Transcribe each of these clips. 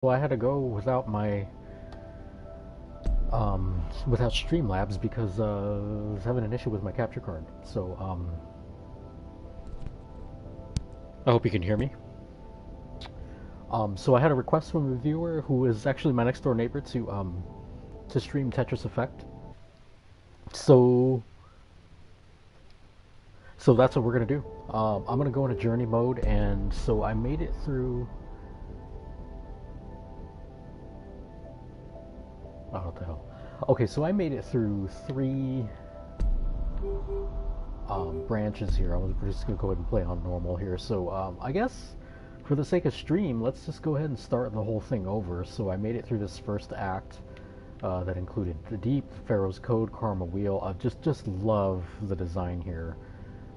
Well, I had to go without my without Streamlabs because I was having an issue with my capture card. So I hope you can hear me. So I had a request from a viewer who is actually my next door neighbor to stream Tetris Effect. So so that's what we're gonna do. I'm gonna go into journey mode, and so I made it through. Oh, what the hell? Okay, so I made it through three branches here. We're just gonna go ahead and play on normal here. So I guess for the sake of stream, let's just go ahead and start the whole thing over. So I made it through this first act that included the Deep, Pharaoh's Code, Karma Wheel. I just love the design here.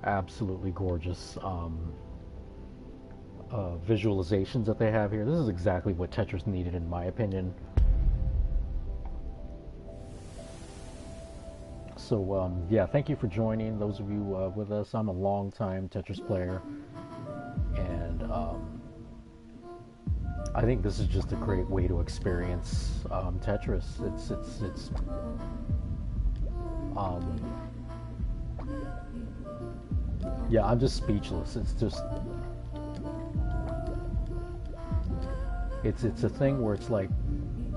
Absolutely gorgeous visualizations that they have here. This is exactly what Tetris needed, in my opinion. So yeah, thank you for joining. Those of you with us, I'm a long-time Tetris player, and I think this is just a great way to experience Tetris. It's um, yeah, I'm just speechless. It's a thing where it's like,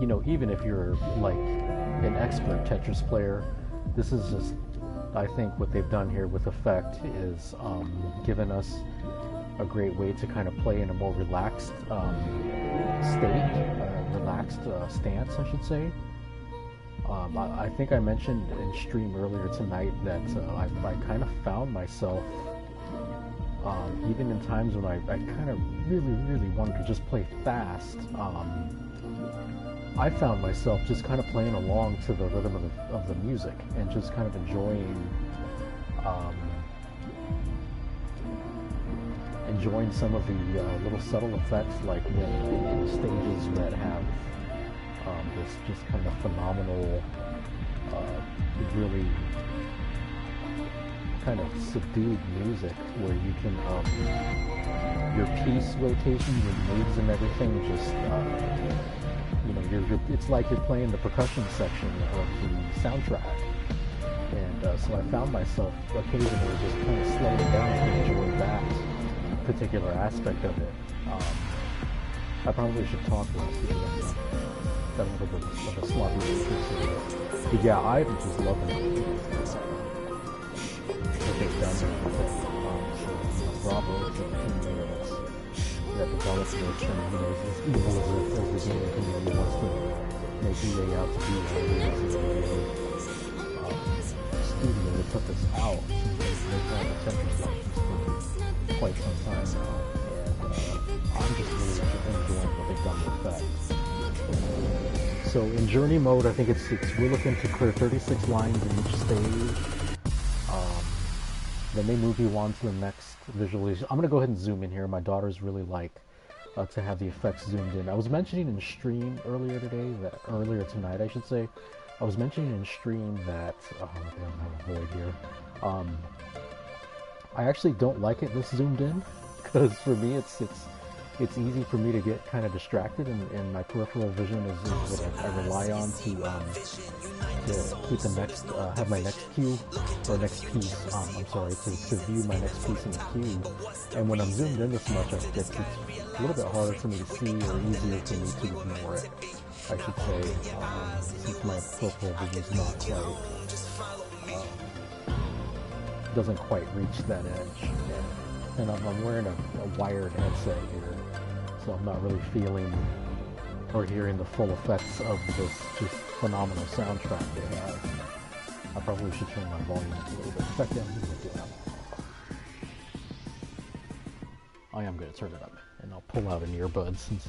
even if you're like an expert Tetris player, this is just, I think what they've done here with Effect is given us a great way to kind of play in a more relaxed stance, I should say. I think I mentioned in stream earlier tonight that I kind of found myself, even in times when I kind of really wanted to just play fast, I found myself just kind of playing along to the rhythm of the music and just kind of enjoying some of the little subtle effects, like in stages that have this just kind of phenomenal, really kind of subdued music where you can your piece rotations and moves and everything just it's like you're playing the percussion section of the soundtrack. And so I found myself occasionally just kind of slowing down to enjoy that particular aspect of it. I probably should talk less because I'm got a little bit of a sloppy nature. But yeah, I'm just loving what they've done here. So bravo to the team here that developed this, and as evil as the gaming community wants to make EA out to be, this is a studio that put this out. They've had a Tetris license for quite some time now, and I'm just really enjoying what they've done with that. So in journey mode, I think we're looking to clear 36 lines in each stage. Then they move you on to the next visualization. I'm going to go ahead and zoom in here. My daughters really like to have the effects zoomed in. I was mentioning in stream earlier tonight, I should say. I was mentioning in stream that, I don't have a void here. I actually don't like it this zoomed in, because for me it's easy for me to get kind of distracted, and my peripheral vision is what I rely on to keep the next, have my next cue, or next piece, to view my next piece in the queue. And when I'm zoomed in this much, it's a little bit harder for me to see, or easier for me to ignore it, I should say, since my peripheral vision is not quite, doesn't quite reach that edge. And I'm wearing a wired headset here, so I'm not really feeling or hearing the full effects of this just phenomenal soundtrack they have. I probably should turn my volume up a little bit. In fact, yeah, I'm going to do that. I am going to turn it up, and I'll pull out an earbud since.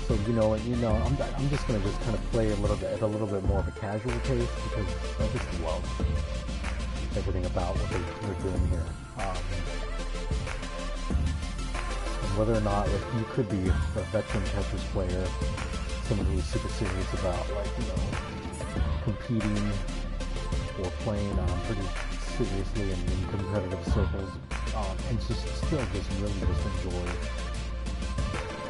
So I'm just gonna kind of play a little bit at a little bit more of a casual pace, because I just love everything about what they're doing here. And whether or not, like, you could be a veteran Tetris player, someone who is super serious about, like, competing or playing pretty seriously in competitive circles, and just still just really just enjoy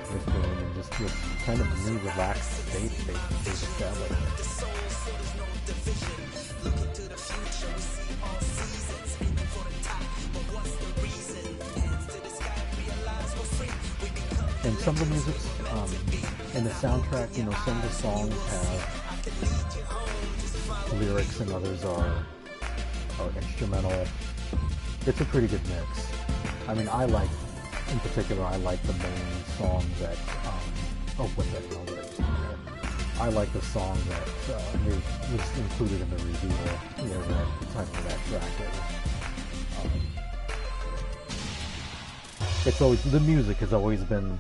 this game and just this kind of new relaxed state they've established. And some of the music and the soundtrack, you know, some of the songs have lyrics and others are instrumental. It's a pretty good mix. I mean, in particular, I like the main song that, I like the song that was included in the reveal, you know, the title of that track is. It's always, the music has always been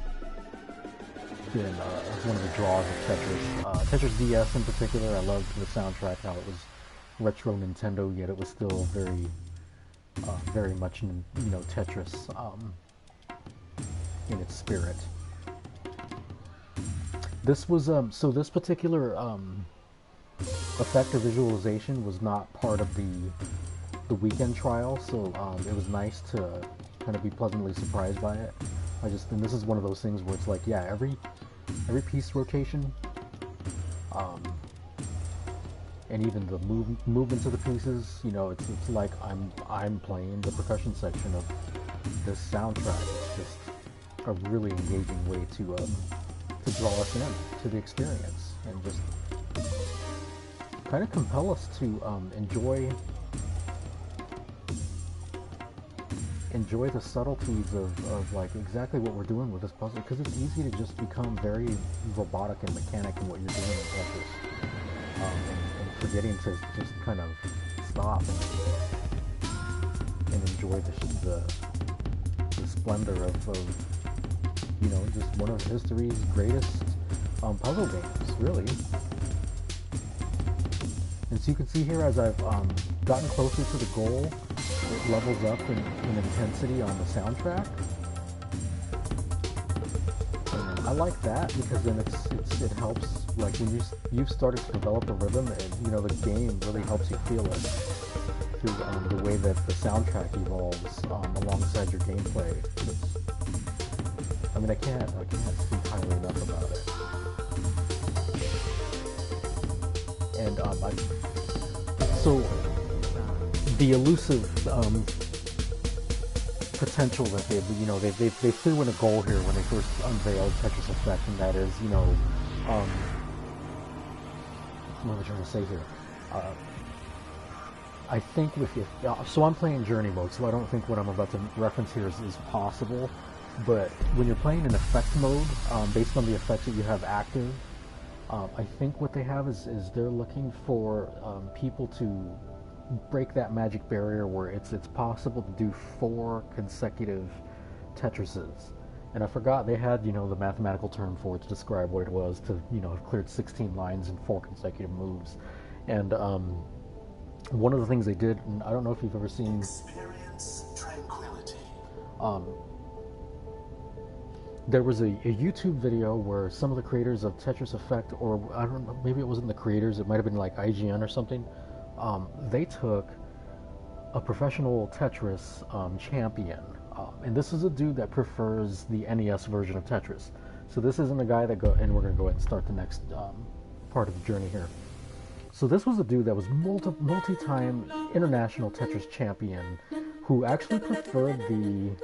one of the draws of Tetris. Tetris DS in particular, I loved the soundtrack, how it was retro Nintendo, yet it was still very much, you know, Tetris in its spirit. This was so this particular effect or visualization was not part of the weekend trial, so it was nice to kind of be pleasantly surprised by it. And this is one of those things where it's like, yeah, every piece rotation, and even the movements of the pieces, you know, it's like I'm playing the percussion section of this soundtrack. It's just a really engaging way to draw us in to the experience and just kind of compel us to enjoy the subtleties of like exactly what we're doing with this puzzle, because it's easy to just become very robotic and mechanic in what you're doing in Tetris, and forgetting to just kind of stop and enjoy the splendor of you know, just one of history's greatest puzzle games, really. And so you can see here, as I've gotten closer to the goal, it levels up in intensity on the soundtrack. And I like that because then it helps, like when you've started to develop a rhythm, and you know, the game really helps you feel it through the way that the soundtrack evolves alongside your gameplay. I mean, I can't speak highly enough about it. And so the elusive potential that they threw in a goal here when they first unveiled Tetris Effect, and that is, you know, what am I trying to say here? I think so I'm playing Journey mode, so I don't think what I'm about to reference here is possible. But when you're playing in effect mode, based on the effects that you have active, I think what they have is they're looking for people to break that magic barrier where it's possible to do 4 consecutive Tetrises. And I forgot they had, you know, the mathematical term for it to describe what it was, to, you know, have cleared 16 lines in 4 consecutive moves. And one of the things they did, and I don't know if you've ever seen... Experience tranquility. There was a YouTube video where some of the creators of Tetris Effect, or I don't know, maybe it wasn't the creators, it might have been like IGN or something, they took a professional Tetris champion, and this is a dude that prefers the NES version of Tetris. So this isn't a guy that and we're going to go ahead and start the next part of the journey here. So this was a dude that was multi-time international Tetris champion who actually preferred the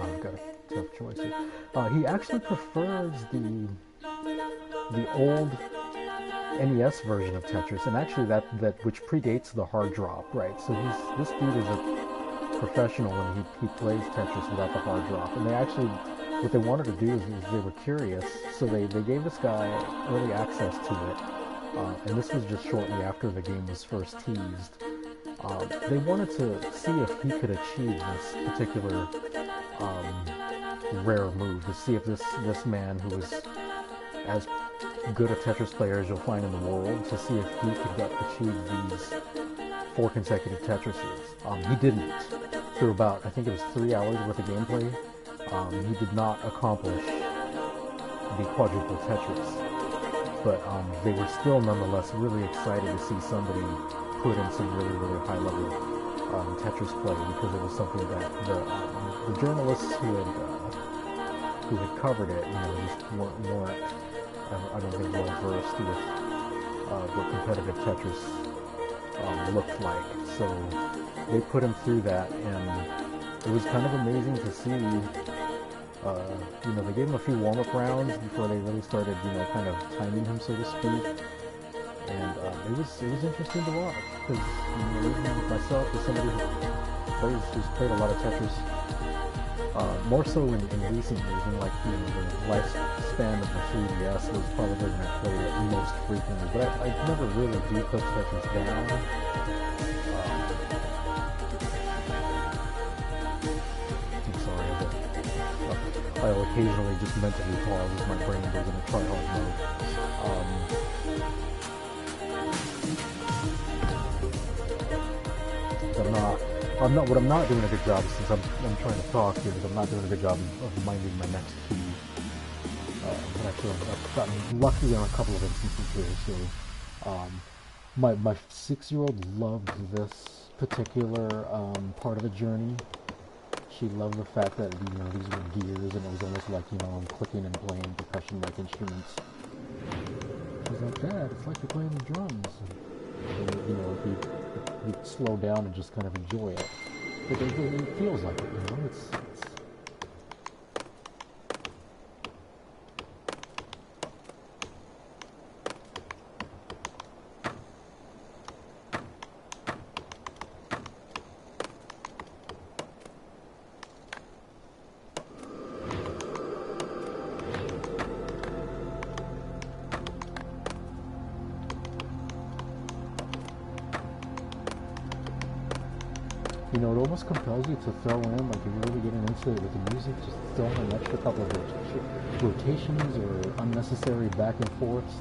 I've got a tough choice here. He actually prefers the old NES version of Tetris, and actually that which predates the hard drop, right? So this dude is a professional, and he plays Tetris without the hard drop. And they actually, what they wanted to do is they were curious, so they gave this guy early access to it, and this was just shortly after the game was first teased. They wanted to see if he could achieve this particular rare move, to see if this man who was as good a Tetris player as you'll find in the world, to see if he could achieve these 4 consecutive Tetrises. He didn't. Through about, I think it was 3 hours worth of gameplay, he did not accomplish the quadruple Tetris. But they were still nonetheless really excited to see somebody put in some really, really high level Tetris play, because it was something that the journalists who had covered it, just weren't I don't think well versed with what competitive Tetris looked like. So they put him through that, and it was kind of amazing to see. They gave him a few warm-up rounds before they really started, kind of timing him, so to speak. And it was interesting to watch, because even myself, as somebody who's played a lot of Tetris, more so in recent years, in like the lifespan of the 3DS was probably when I played it most frequently. But I never really do put Tetris down. I'm sorry, I'll occasionally just mentally pause as my brain goes into try-hard mode. What I'm not doing a good job, since I'm trying to talk here, is I'm not doing a good job of minding my next key. But actually, I've gotten lucky on a couple of instances here. So, my 6-year-old loved this particular part of the journey. She loved the fact that these were gears, and it was almost like I'm clicking and playing percussion-like instruments. She's like, "Dad, it's like you're playing the drums." And, if you slow down and just kind of enjoy it, it feels like it. It's it almost compels you to throw in, like, if you're really getting into it with the music, just throw in an extra couple of rotations or unnecessary back and forths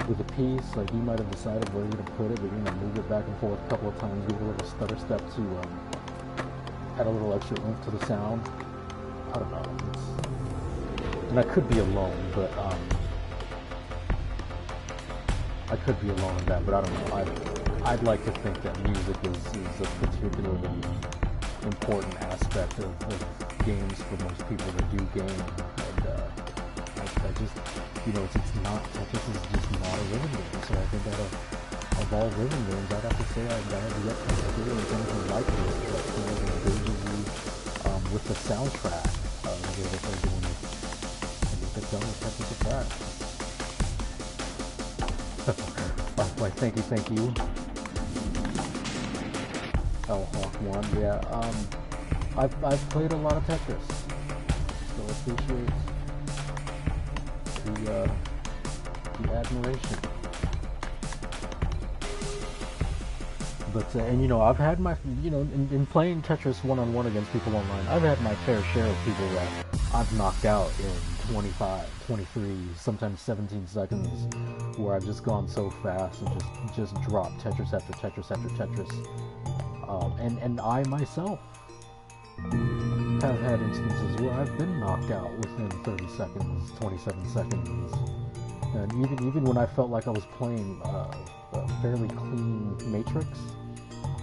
with a piece. Like, you might have decided where you're going to put it, but you're going to move it back and forth a couple of times, give it a little stutter step to add a little extra oomph to the sound. I don't know. And I could be alone, but I could be alone in that, but I don't know. I'd like to think that music is a particularly important aspect of games for most people that do game. And I just, it's not, Tetris is just not a rhythm game. So I think of all rhythm games, I'd have to say I have yet to experience anything like this that engages you with the soundtrack the way that they're doing it. And they've done with Tetris Effect. Like, thank you. Hawk 1, yeah. I've played a lot of Tetris, so I appreciate the admiration. But and I've had my in playing Tetris one-on-one against people online, I've had my fair share of people that I've knocked out in 25, 23, sometimes 17 seconds, where I've just gone so fast and just dropped Tetris after Tetris after Tetris. And I myself have had instances where I've been knocked out within 30 seconds, 27 seconds. And even when I felt like I was playing a fairly clean Matrix,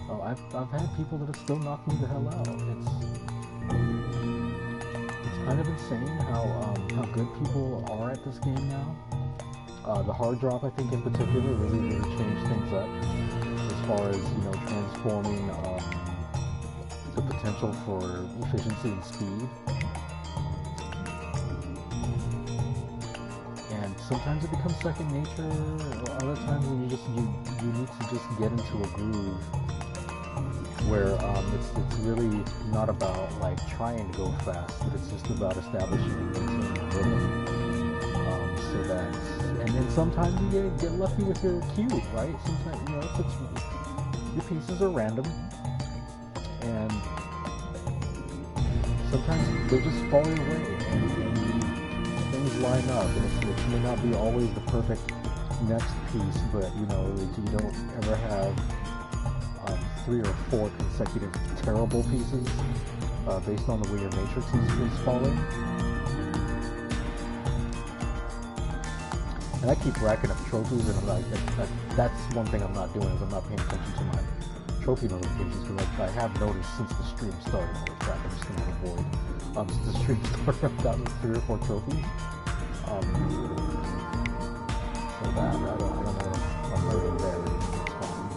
I've had people that have still knocked me the hell out. It's kind of insane how good people are at this game now. The hard drop, I think, in particular, really changed things up as far as transforming the potential for efficiency and speed. And sometimes it becomes second nature. Other times you need to just get into a groove where it's really not about like trying to go fast, but it's just about establishing and maintaining rhythm. So that, and then sometimes you get lucky with your cue, right? Sometimes your pieces are random, and sometimes they just fall your way, and things line up, and it may not be always the perfect next piece, but you don't ever have 3 or 4 consecutive terrible pieces based on the way your matrix is falling. And I keep racking up trophies, and I'm like, that's one thing I'm not doing, is I'm not paying attention to my trophy notifications, because like, I have noticed since the stream started, holy crap, I'm just gonna avoid, since the stream started, I've gotten 3 or 4 trophies, so that, I don't know if I'm learning there, it's fine.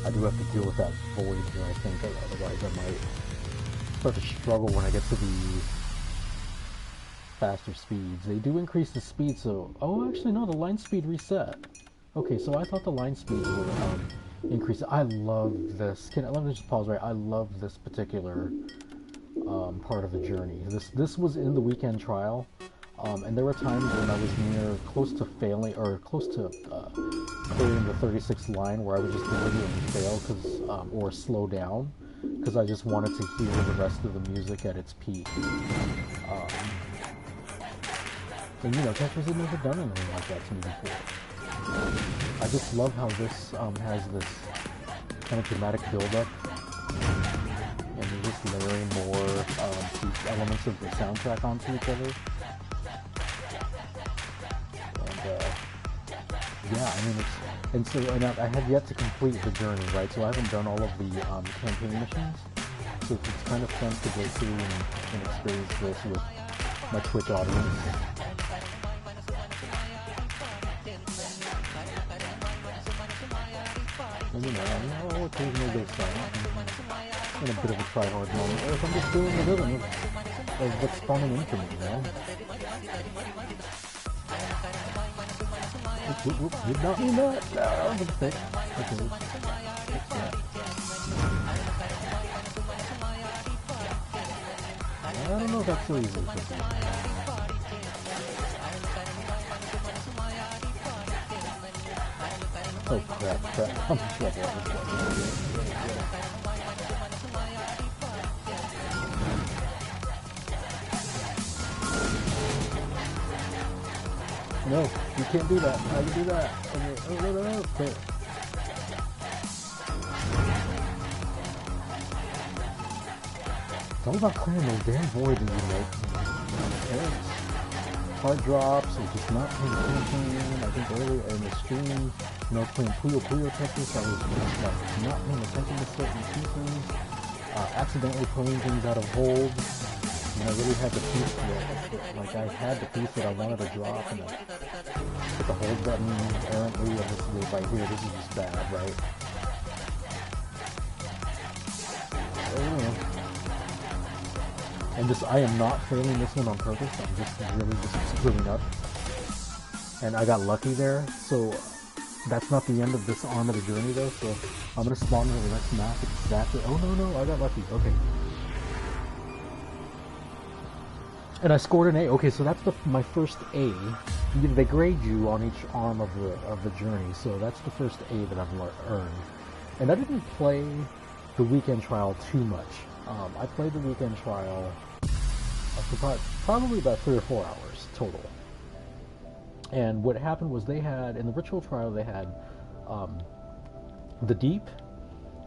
I do have to deal with that void here, I think, otherwise I might start to struggle when I get to the faster speeds. They do increase the speed, so... Oh, actually, no, the line speed reset. Okay, so I thought the line speeds were increased. I love this. Let me just pause right. I love this particular part of the journey. This was in the weekend trial, and there were times when I was close to failing, or close to clearing the 36th line, where I would just deliberately fail, or slow down, because I just wanted to hear the rest of the music at its peak. And you know, Tetris had never done anything like that to me before. I just love how this has this kind of dramatic build-up, and you're just layering more elements of the soundtrack onto each other. And yeah, I mean, I have yet to complete the journey, right? So I haven't done all of the campaign missions. So it's kind of fun to go through and experience this with my Twitch audience. And you know, I'll occasionally go silent in a bit of a try-hard moment, or if I'm just doing the rhythm of what's spawning into me, you know? Whoop, did not mean that! No, that's fixed. Okay. Fix that. I don't know if that's so easy to fix. Oh crap, I'm in trouble. No, you can't do that. How do you do that? Okay. Oh, no. Okay. It's all about clearing those damn voids that you make. Hard drops, or just not paying attention. I think earlier in the stream, when I was playing Puyo Tetris, I was like not paying attention to certain pieces, accidentally pulling things out of hold. And I really had the piece I had the piece that I wanted to drop, and I hit the hold button errantly, and this is right here, this is just bad, right? And I am not failing this one on purpose, I'm just really screwing up. And I got lucky there, so that's not the end of this arm of the journey though, so I'm gonna spawn into the next map exactly. Oh no, I got lucky, okay. And I scored an A. Okay, so that's my first A. They grade you on each arm of the journey, so that's the first A that I've earned. And I didn't play the weekend trial too much. I played the weekend trial for probably about 3 or 4 hours total. And what happened was in the ritual trial, they had the Deep,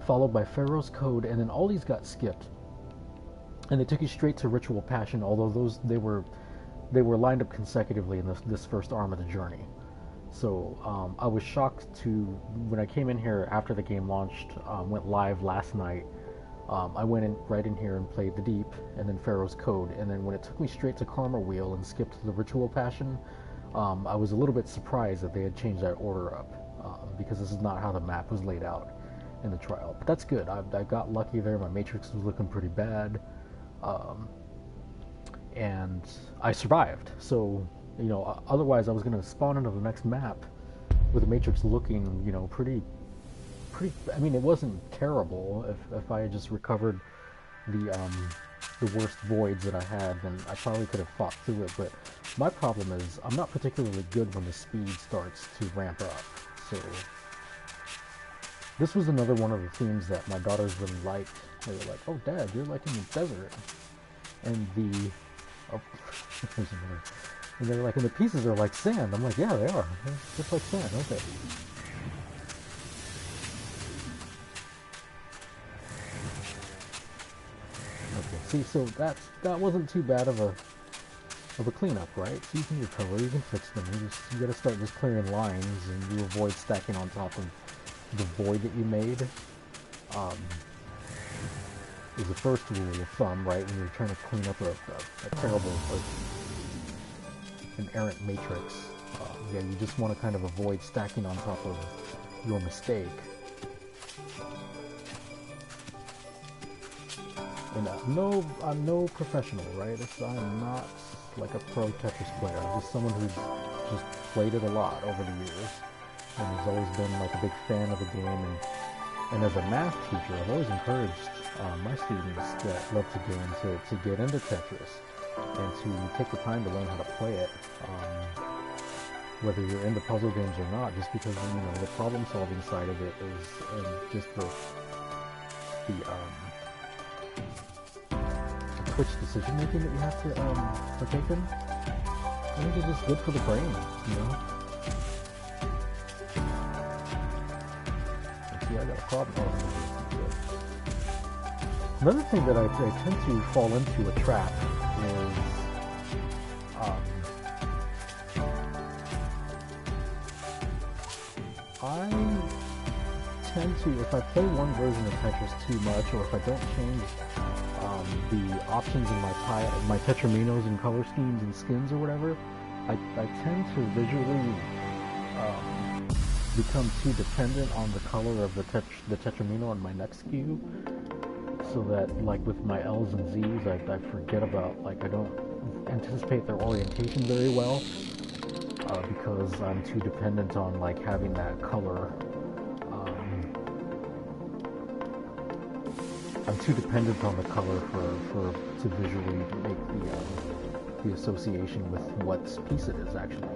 followed by Pharaoh's Code, and then all these got skipped. And they took you straight to Ritual Passion, although they were lined up consecutively in this first arm of the journey. So I was shocked when I came in here after the game launched, went live last night. I went right in here and played the Deep, and then Pharaoh's Code, and then when it took me straight to Karma Wheel and skipped the Ritual Passion, I was a little bit surprised that they had changed that order up, because this is not how the map was laid out in the trial. But that's good. I got lucky there. My Matrix was looking pretty bad. And I survived. So, you know, otherwise I was going to spawn into the next map with the Matrix looking, you know, pretty. I mean, it wasn't terrible. If I had just recovered the worst voids that I had, then I probably could have fought through it. But my problem is I'm not particularly good when the speed starts to ramp up. So this was another one of the themes that my daughters really liked. They were like, "Oh, Dad, you're like in the desert," and there's another. And they're like, "And the pieces are like sand." I'm like, "Yeah, they are. They're just like sand, aren't they?" Okay, see, so that wasn't too bad of a cleanup, right? So you can recover, you can fix them. You gotta start just clearing lines, and you avoid stacking on top of the void that you made. Is the first rule of thumb, right? When you're trying to clean up a terrible, an errant matrix. Yeah, you just want to kind of avoid stacking on top of your mistake. And I'm no professional, right? I'm not like a pro Tetris player. I'm just someone who's just played it a lot over the years, and has always been like a big fan of the game. And as a math teacher, I've always encouraged my students that love the game to get into Tetris and to take the time to learn how to play it. Whether you're into puzzle games or not, just because the problem-solving side of it is, and just the quick decision-making that you have to partake in. I think it's just good for the brain, you know? See, I got a problem. Another thing that I tend to fall into a trap is I tend to, if I play one version of Tetris too much, or if I don't change the options in my Tetraminos and color schemes and skins or whatever, I tend to visually become too dependent on the color of the Tetramino on my next cube, so that like with my L's and Z's, I forget about, like, I don't anticipate their orientation very well. Because I'm too dependent on like having that color. I'm too dependent on the color to visually make the association with what piece it is actually.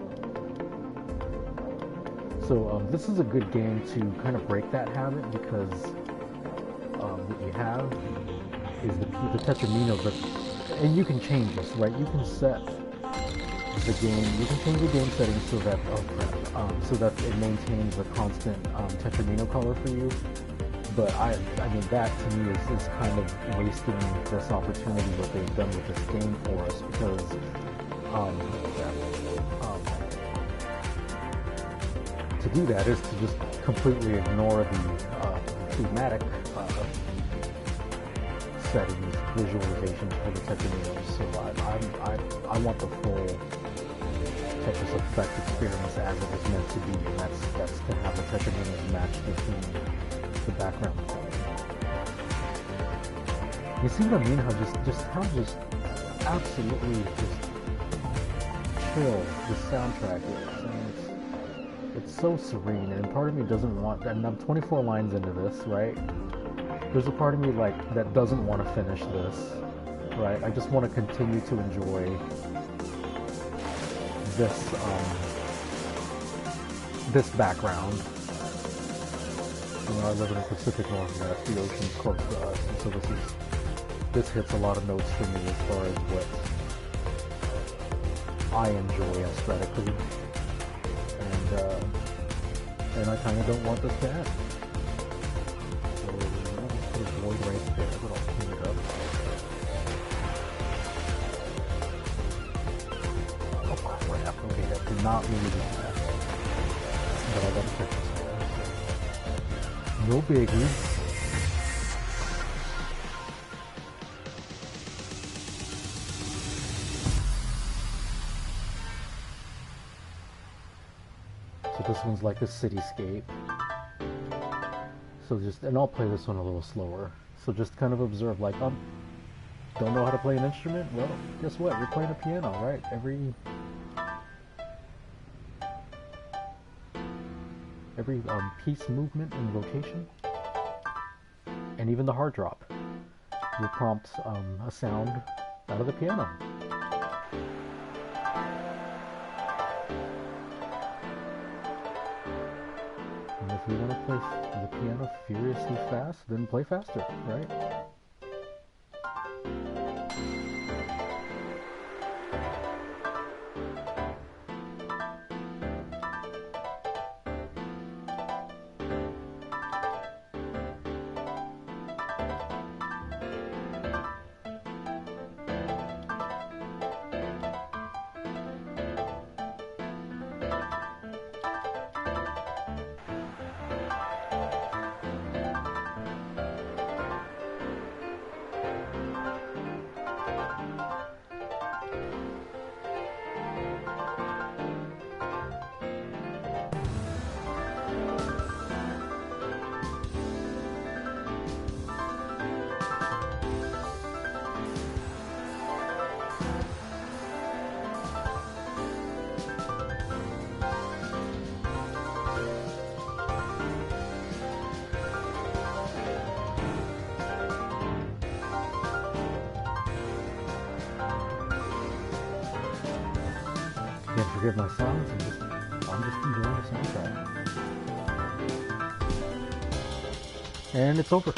So this is a good game to kind of break that habit, because what you have is the Tetramino, and you can change this, right? You can set the game. You can change the game settings so that it maintains a constant Tetramino color for you. But I mean, that to me is kind of wasting this opportunity, what they've done with this game for us, because to do that is to just completely ignore the thematic settings, visualizations for the Tetraminos. So I want the full Tetris Effect experience as it was meant to be, and that's to have the Tetraminos match the theme, the background. You see what I mean? How just absolutely just chill the soundtrack is. And it's so serene, and part of me doesn't want, and I'm 24 lines into this, right? There's a part of me like that doesn't want to finish this, right? I just want to continue to enjoy this background. I live in the Pacific Northwest, the ocean's close to us, and so this hits a lot of notes for me as far as what I enjoy aesthetically, and I kind of don't want this to end. So I'll just put a void right there, but I'll clean it up. Oh crap! Okay, that did not mean to do that, but I gotta fix this. No biggie. So this one's like a cityscape. So and I'll play this one a little slower. So just kind of observe, like, don't know how to play an instrument? Well, guess what? You're playing a piano, right? Every piece movement and rotation, and even the hard drop, will prompt a sound out of the piano. And if you want to play the piano furiously fast, then play faster, right? Can't forgive my silence. I'm just enjoying the soundtrack. And it's over.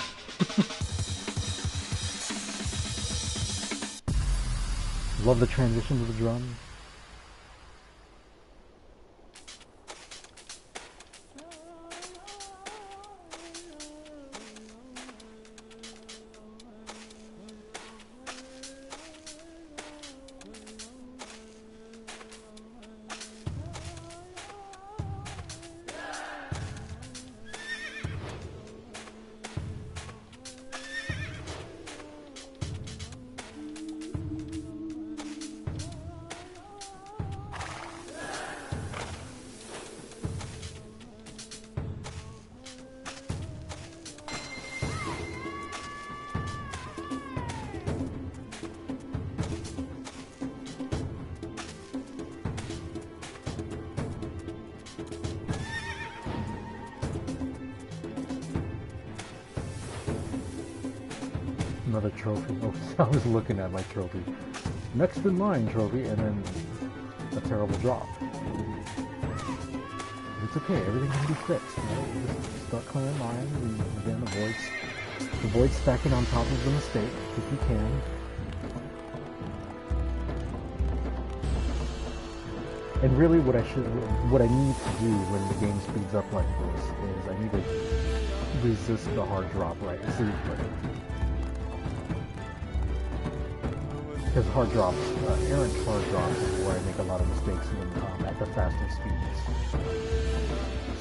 Love the transition to the drums. Another trophy. Oh, I was looking at my trophy. Next in line trophy, and then a terrible drop. It's okay, everything can be fixed. You know? Just start clearing lines and again avoid stacking on top of the mistake if you can. And really what I need to do when the game speeds up like this is I need to resist the hard drop, right? See, because hard drops, errant hard drops is where I make a lot of mistakes at the faster speeds.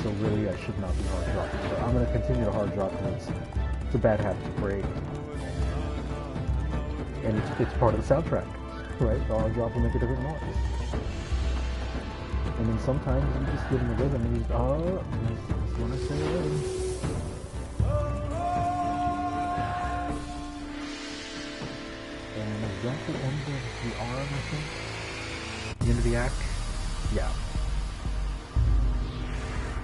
So really I should not be hard dropping, but I'm going to continue to hard drop because it's a bad habit to break. And it's part of the soundtrack, right? The hard drop will make a different noise. And then sometimes you just get in the rhythm and you just, that's when I say rhythm. Is that the end of the arm, I think? The end of the act? Yeah.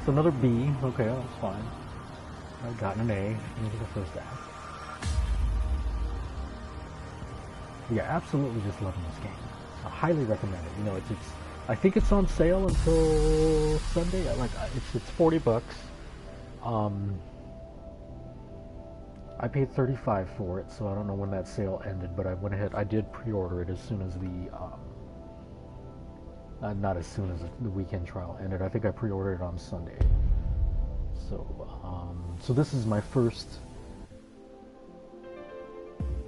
So another B. Okay, that's fine. I've gotten an A into the first act. Yeah, absolutely just loving this game. I highly recommend it. You know, it's I think it's on sale until Sunday. Like, it's $40. I paid $35 for it, so I don't know when that sale ended, but I went ahead. I did pre-order it as soon as not as soon as the weekend trial ended. I think I pre-ordered it on Sunday. So, so this is my first.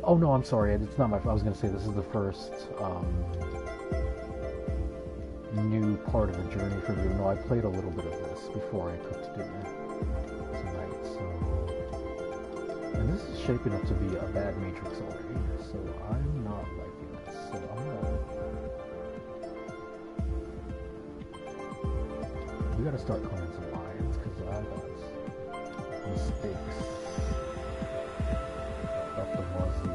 Oh no, I'm sorry. It's not my. I was going to say this is the first new part of the journey for me. No, I played a little bit of this before I cooked dinner tonight. So. And this is shaping up to be a bad matrix already, so I'm not liking this. So we gotta start clearing some lines because I got mistakes. Got the wazoo.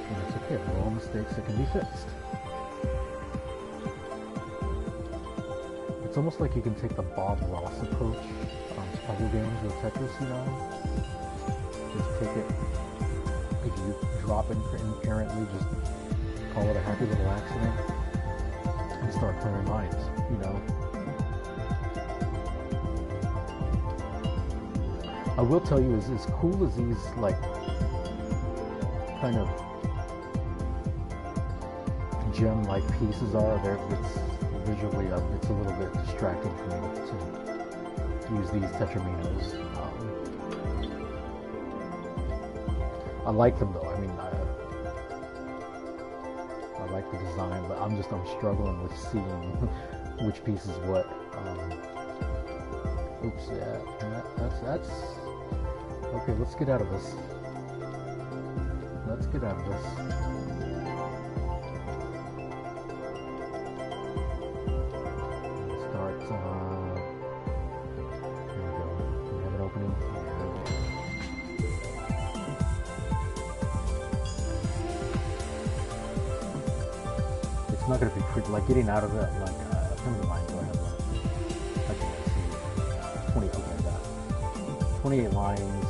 And it's okay, they're all mistakes that can be fixed. It's almost like you can take the Bob Ross approach to puzzle games with Tetris, you know? Just take it, if you drop it inherently, just call it a happy little accident and start clearing lines, you know? I will tell you, as cool as these, like, kind of gem-like pieces are, visually, it's a little bit distracting for me to use these tetraminos. I like them though. I mean, I like the design, but I'm struggling with seeing which piece is what. Oops, yeah, that's okay. Let's get out of this. Let's get out of this. It's not going to be pretty, like getting out of that, like, how many lines do I have left? I can't see. 20, okay, I got 28 lines.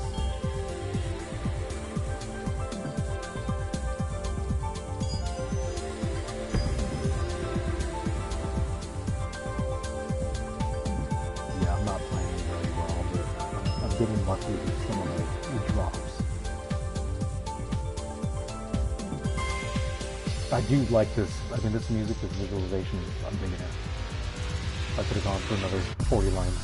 getting lucky with some of the drops. I do like this. I mean, this music, this visualization, I'm digging it. I could have gone for another 40 lines.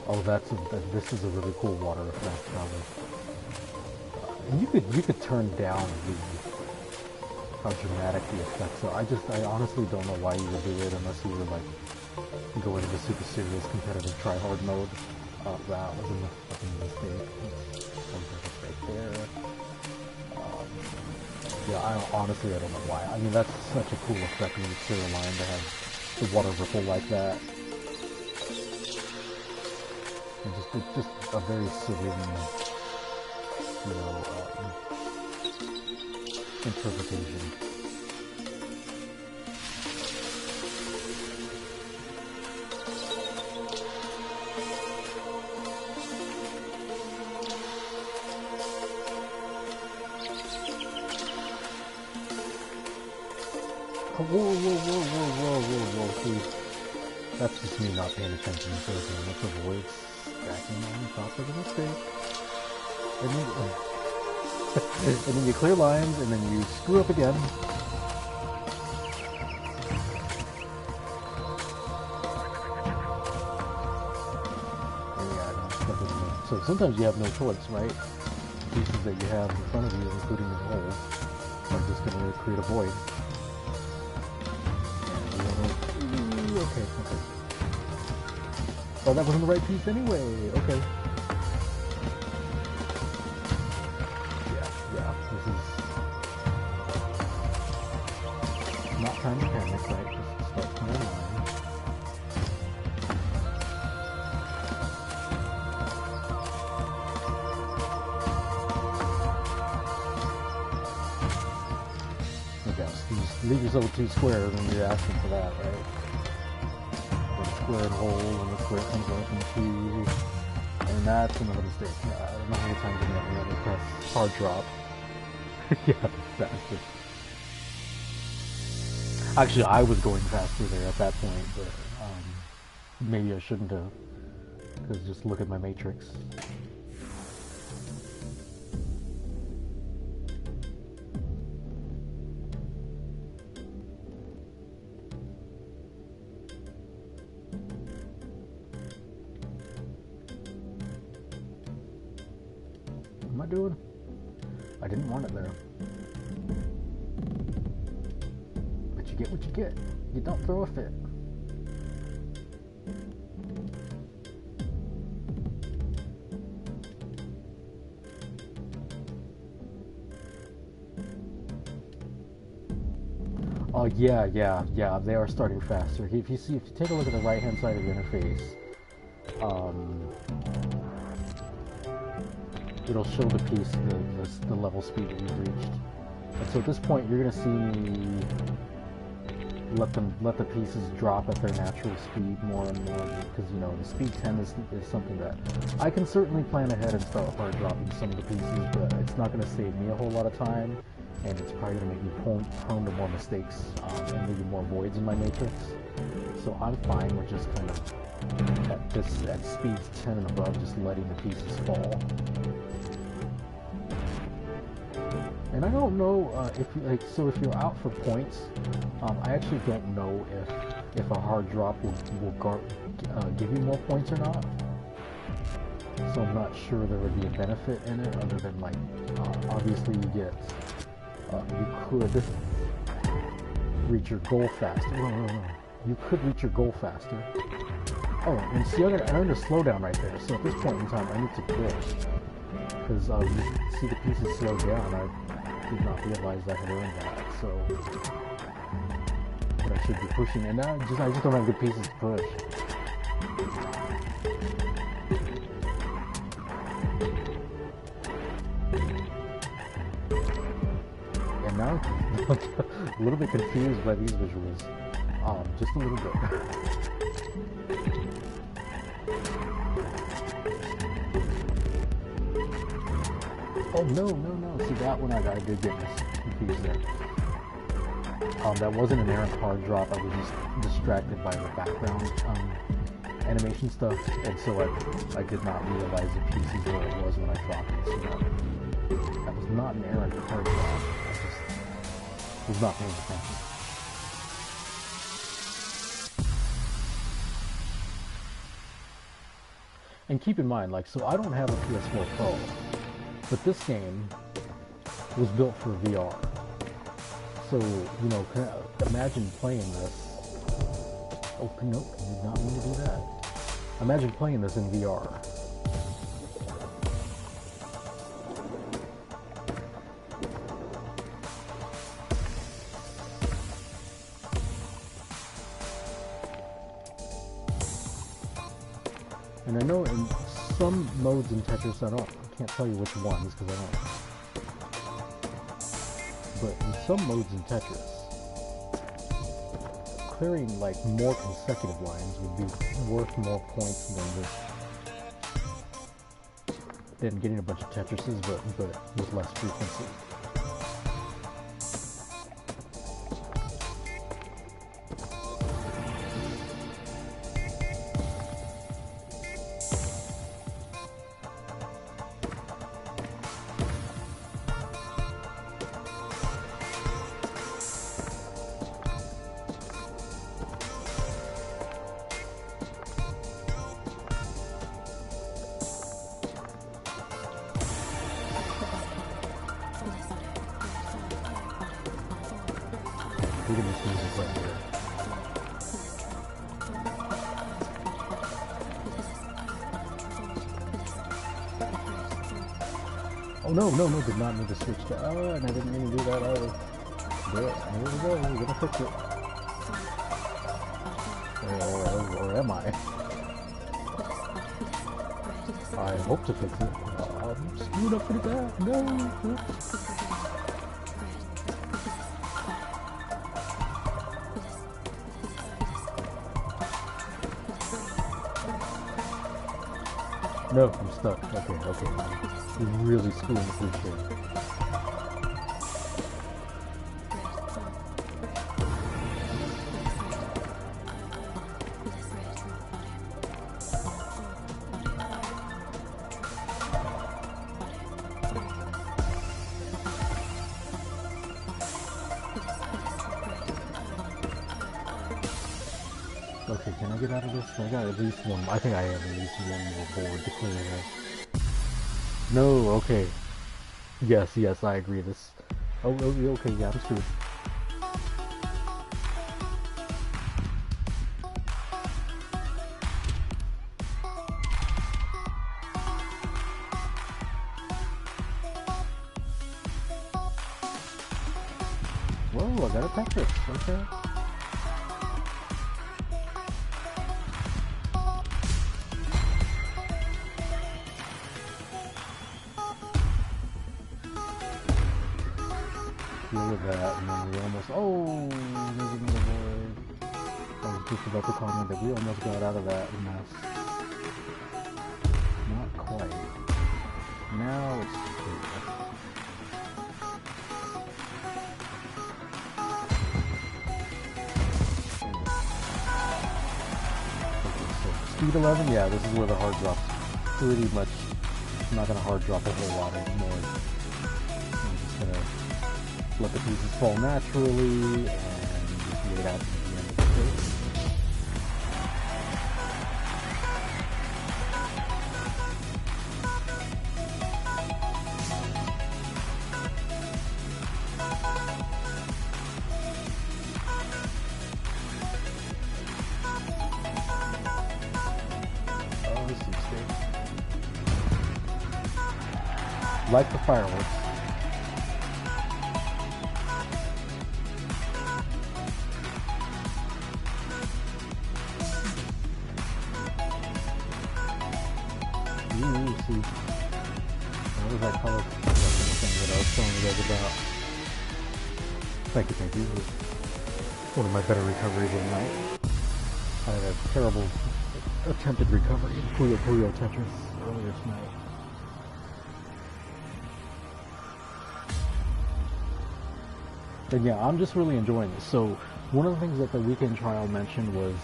Oh, this is a really cool water effect, probably. And you could turn down how dramatic the effects are. I honestly don't know why you would do it unless you were like going into super serious competitive try-hard mode. That was a mistake. Right there. Yeah, honestly, I don't know why. I mean, that's such a cool effect when you clear a line to have the water ripple like that. And it's just a very serene, interpretation. Oh, whoa, see, that's just me not paying attention to everything. Let's avoid stacking on top of the mistake. And then you clear lines, and then you screw up again. So sometimes you have no choice, right? The pieces that you have in front of you, including the hole, are just going to create a void. Okay. Oh, that wasn't the right piece anyway. Okay. Yeah. This is not time to panic, right? Just start playing line. Okay, so just leave yourself with 2 squares when you're asking for that, right? Squared hole, and the square comes up in 2, and that's another mistake. I don't know how many times I'm going to press hard drop. Yeah, bastard. Actually, I was going faster there at that point, but maybe I shouldn't have, because just look at my matrix. What am I doing? I didn't want it there. But you get what you get. You don't throw a fit. Oh yeah, they are starting faster. If you take a look at the right hand side of the interface, it'll show the piece, the level speed that we've reached. And so at this point, you're going to see me let the pieces drop at their natural speed more and more, because the speed 10 is something that I can certainly plan ahead and start hard dropping some of the pieces, but it's not going to save me a whole lot of time, and it's probably going to make me prone to more mistakes and maybe more voids in my matrix. So I'm fine with just kind of at speeds 10 and above, just letting the pieces fall. And I don't know if you're out for points, I actually don't know if a hard drop will give you more points or not. So I'm not sure there would be a benefit in it, other than obviously you could reach your goal faster. No. You could reach your goal faster. Oh, and see, I'm going to slow down right there. So at this point in time, I need to push, because you see the pieces slow down. I did not realize I had earned that, so but I should be pushing, and now I just don't have good pieces to push. And now I'm a little bit confused by these visuals, just a little bit. Oh no, no, no! See that one, I did get confused there. That wasn't an errant hard drop. I was just distracted by the background animation stuff, and so I did not realize the pieces where it was when I dropped it. So that was not an errant hard drop. I just was not paying attention. And keep in mind, like, so I don't have a PS4 Pro, but this game was built for VR. So, you know, imagine playing this. Oh, nope, I did not mean to do that. Imagine playing this in VR. And I know in some modes in Tetris, I can't tell you which ones because I don't. But in some modes in Tetris, clearing like more consecutive lines would be worth more points than getting a bunch of Tetrises, but with less frequency. Look at this music right here. Oh no, no, no, did not need to switch to, and I didn't mean to do that either. But here we go, we're gonna fix it. Or am I? I hope to fix it. I'm screwed up pretty bad. No. No, I'm stuck. Okay. You're really screwing the food here. Okay, can I get out of this? I got at least one. I think I have at least one more board to clear here. No, okay. Yes, I agree. This. Oh, okay, yeah, I'm screwed. Whoa, I got a Tetris. Okay. Look at that, and then we almost, there's another void. I was just about to comment that we almost got out of that mess. Not quite. Now it's clear. Okay, so speed 11, yeah, this is where the hard drop's pretty much, I'm not going to hard drop a whole lot anymore. I'm just going to let the pieces fall naturally and just wait out to the end of the phase. Oh, this is great. Like the fireworks. See, what was that color thing that I was telling you guys about? Thank you. One of my better recoveries of the night. I had a terrible attempted recovery in Puyo Tetris earlier tonight. And yeah, I'm just really enjoying this. So one of the things that the weekend trial mentioned was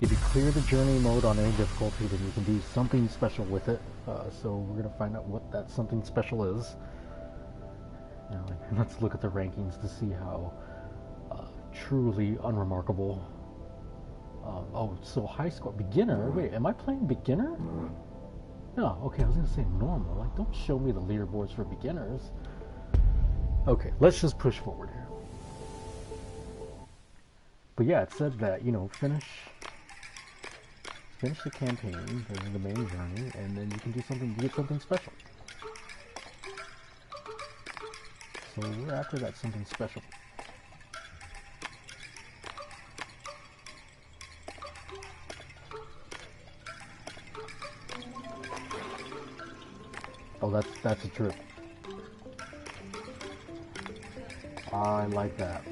if you clear the journey mode on any difficulty, then you can do something special with it. So we're gonna find out what that something special is. You know, like, let's look at the rankings to see how truly unremarkable. Oh, so high score beginner. Wait, am I playing beginner? No. Okay, I was gonna say normal. Like, don't show me the leaderboards for beginners. Okay, let's just push forward here. But yeah, it said that, you know, finish the campaign, the main journey, and then you can do something, get something special. So we're after that something special. Oh, that's a trip. I like that.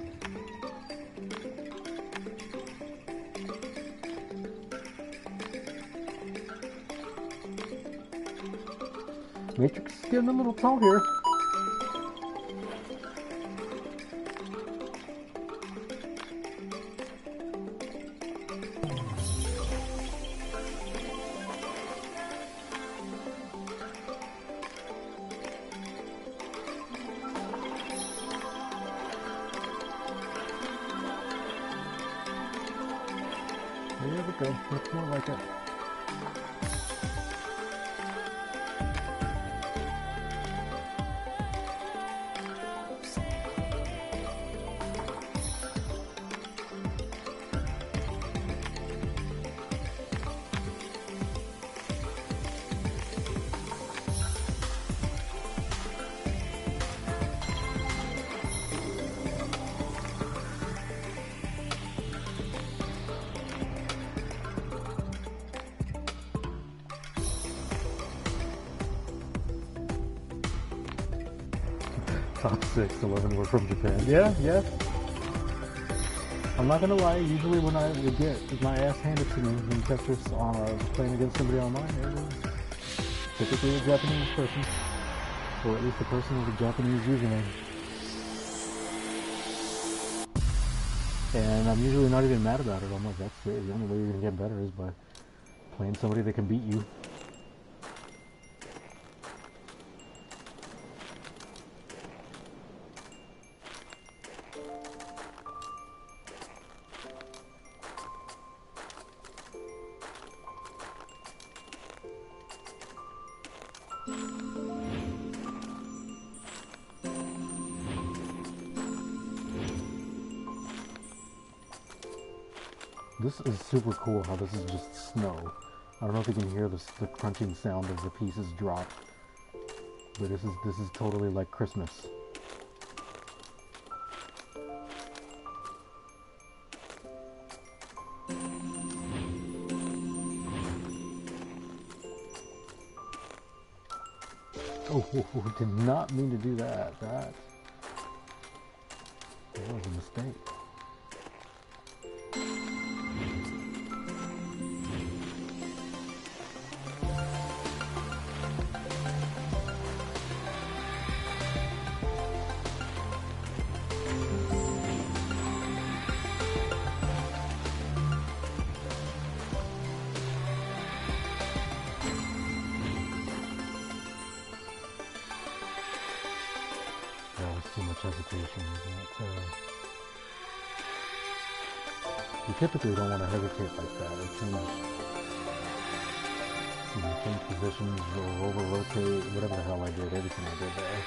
Matrix is getting a little tall here. There we go. Looks more like it. Top 6, 11 were from Japan. Yeah. I'm not gonna lie, usually when I would get my ass handed to me in Tetris on playing against somebody online, it was typically a Japanese person. Or at least a person with a Japanese username. And I'm usually not even mad about it. I'm like, that's it. The only way you're gonna get better is by playing somebody that can beat you. This is super cool how this is just snow. I don't know if you can hear the crunching sound as the pieces drop, but this is totally like Christmas. Oh, did not mean to do that. That was a mistake. Too much hesitation. You typically don't want to hesitate like that. It change positions or over rotate, whatever the hell I did, everything I did there.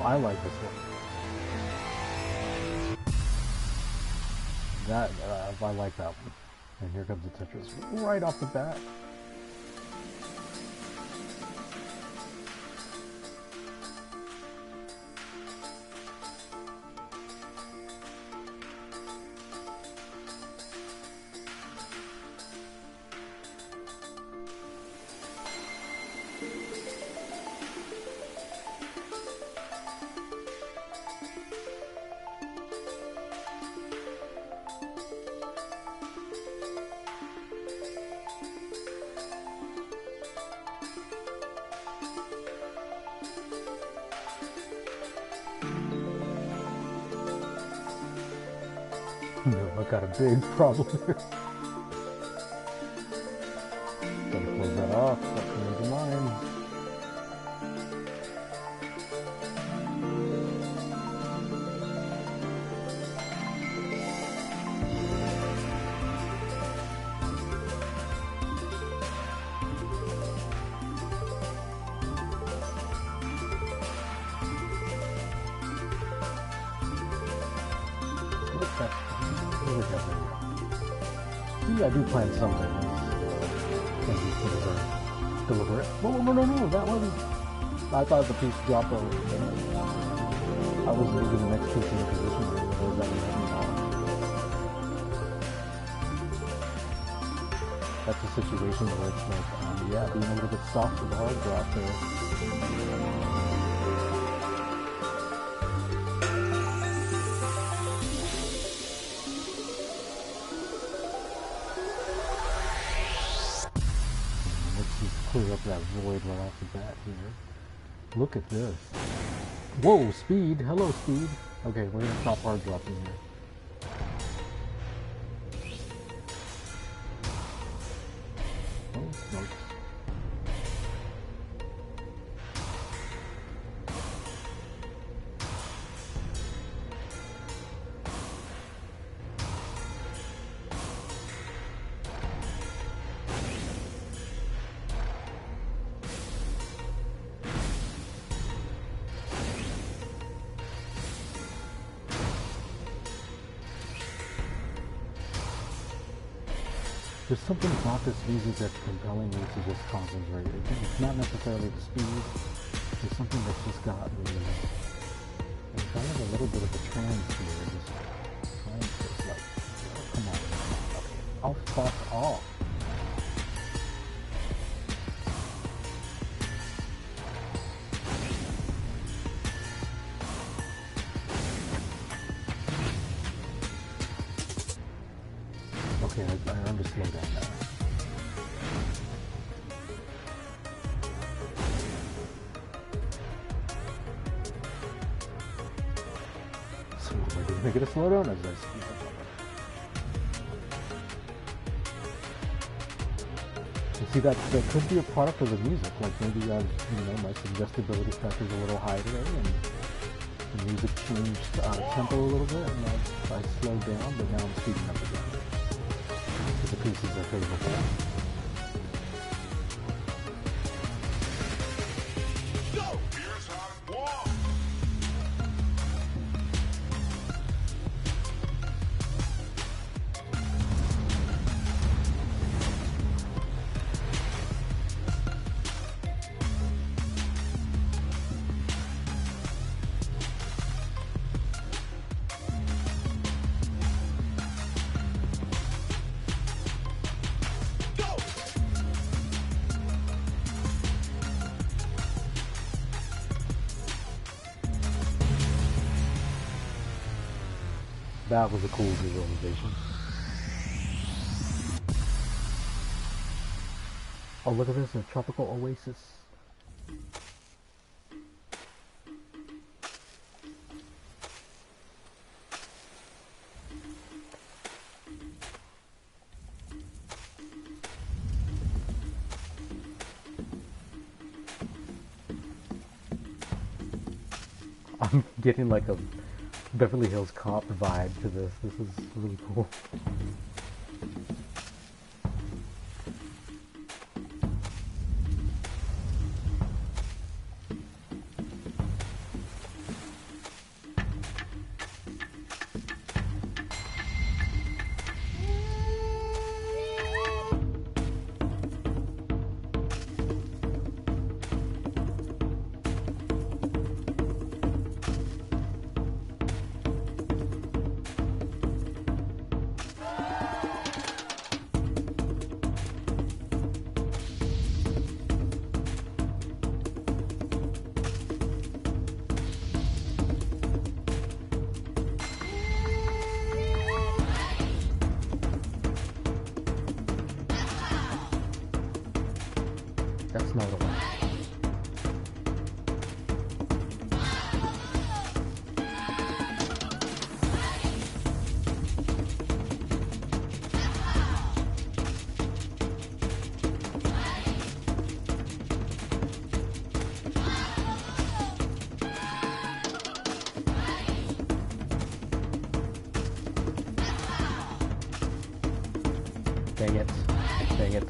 I like this one. I like that one. And here comes the Tetris right off the bat. No, I got a big problem here. Gotta close that off. That's one of the lines. I do plan something as deliberate. No, that wasn't. I thought the piece dropped already. I was moving the next piece in position where that was happening on. That's a situation where it's like, yeah, being a little bit soft with the hard drop there. Clear up that void right off the bat here. Look at this. Whoa, speed. Hello, speed. Okay, we're gonna stop hard dropping here. Oh, smokes. There's something about this music that's compelling me to just concentrate. It's not necessarily the speed. There's something that's just got me in kind of a little bit of a trance here. Just trying to like, oh, come on. Okay. I'll fuck off. Okay, I learned to slow down now. So am I going to make it a slow down as I speed up? You see, that could be a product of the music. Like maybe my suggestibility factor is a little high today, and the music changed tempo a little bit, and I slowed down, but now I'm speeding up again. The pieces are favorable. That was a cool visualization. Oh, look at this, a tropical oasis. I'm getting like a Beverly Hills Cop vibe to this. This is really cool. That's not a one. Dang it. Dang it.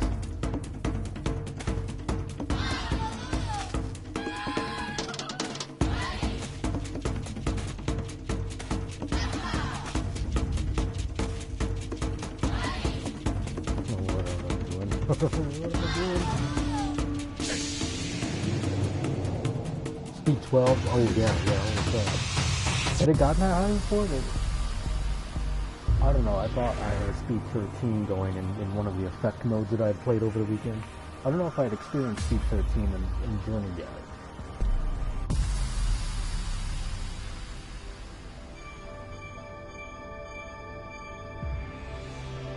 What am I doing? Speed 12? Oh yeah, what's up? Had it gotten that high before? I don't know, I thought I had speed 13 going in one of the effect modes that I had played over the weekend. I don't know if I had experienced speed 13 in Journey yet.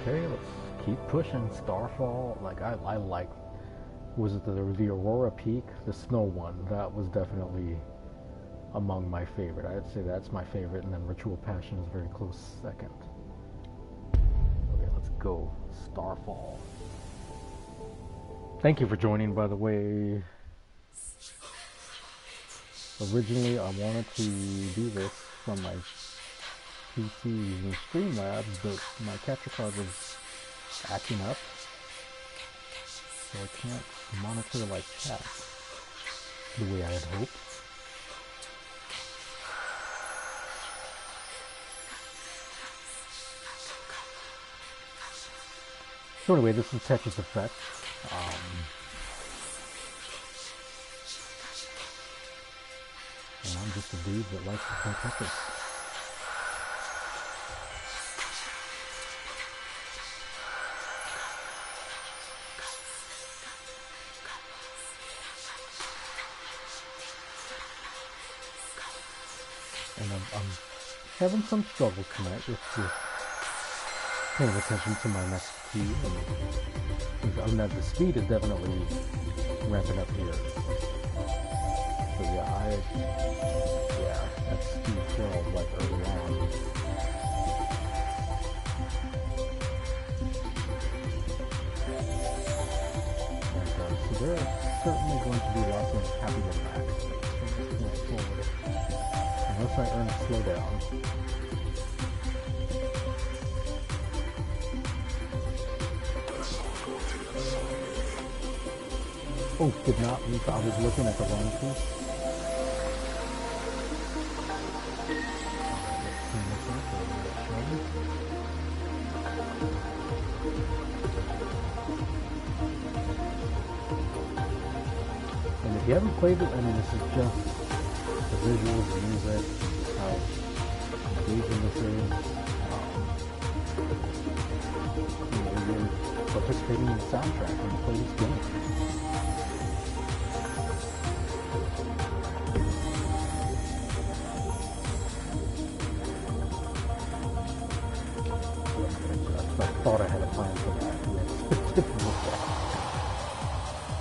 Okay, let's keep pushing. Starfall, like I like, was it the Aurora Peak, the snow one? That was definitely among my favorite. I'd say that's my favorite, and then Ritual Passion is very close second. Okay, let's go. Starfall. Thank you for joining, by the way. Originally, I wanted to do this from my PC using Streamlabs, but my capture card was acting up, so I can't monitor like chat the way I had hoped. So anyway, this is Tetris Effect. And I'm just a dude that likes to play Tetris. And I'm having some struggles tonight with paying attention to my next key. And the speed is definitely ramping up here. So yeah, that's speed 12 like early on. And so there are certainly going to be lots of happy impacts from this point forward. Unless I earn a slowdown. Oh, did not leave. I was looking at the wrong piece. And if you haven't played it, I mean, this is just the visuals, the music, how engaging this is. You're participating in the soundtrack when you play this game. I thought I had a plan for that, and it didn't work out.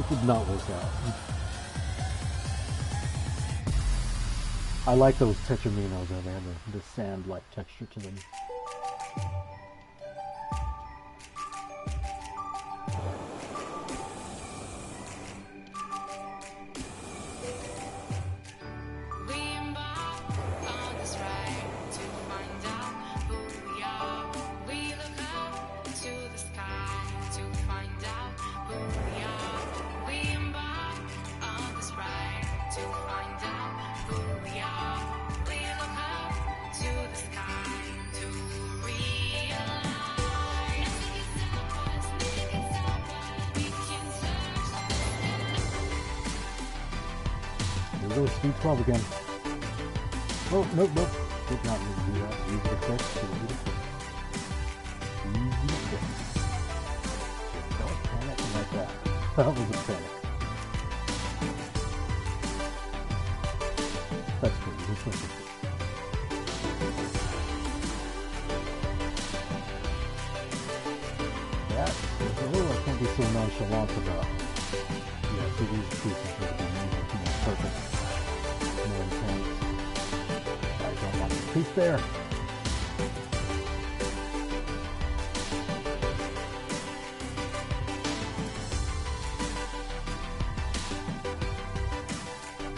It did not work out. I like those tetraminos, though. They have the sand-like texture to them. There goes speed 12 again. Oh, nope. Did not need to do that. Use the effect. Easy to fix. Don't panic like that. That was a panic. That's good. This one's good. That, oh, I can't be so nonchalant about. Yeah, so these pieces would be more perfect. More intense. I don't want the piece there.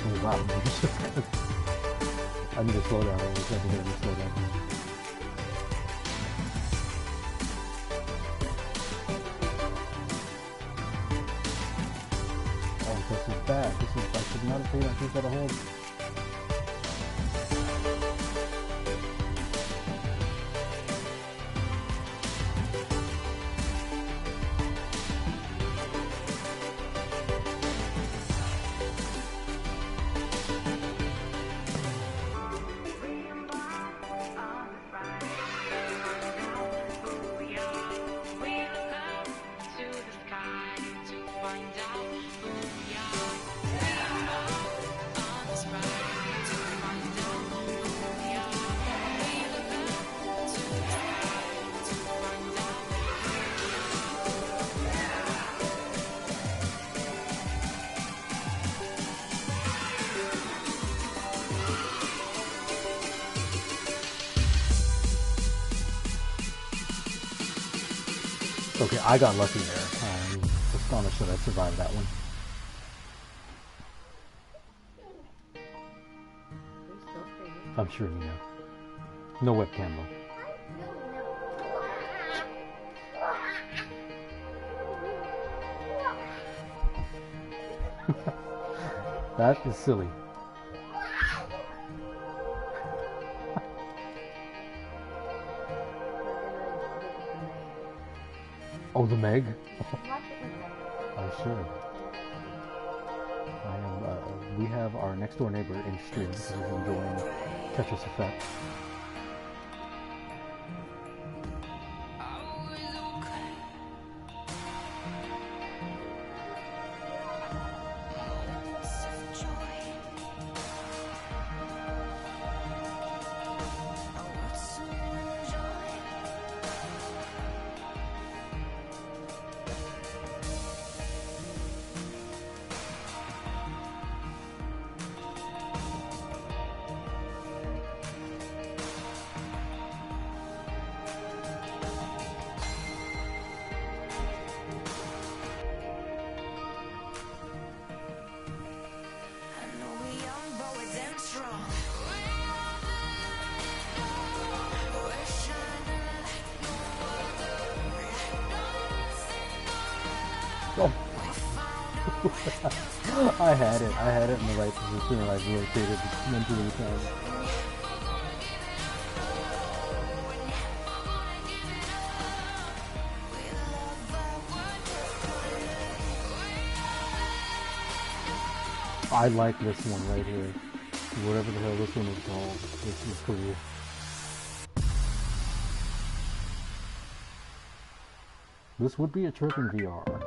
Oh wow, I need to slow down. I need to slow down. that? I should not have paid attention to the whole. Okay, I got lucky there. I'm astonished that I survived that one. I'm sure you know. No webcam though. That is silly. Oh, the Meg? I should. We have our next door neighbor in stream who's enjoying Tetris Effect. Oh. I had it in the right position and I rotated mentally times. I like this one right here. Whatever the hell this one is called. This is cool. This would be a trip in VR.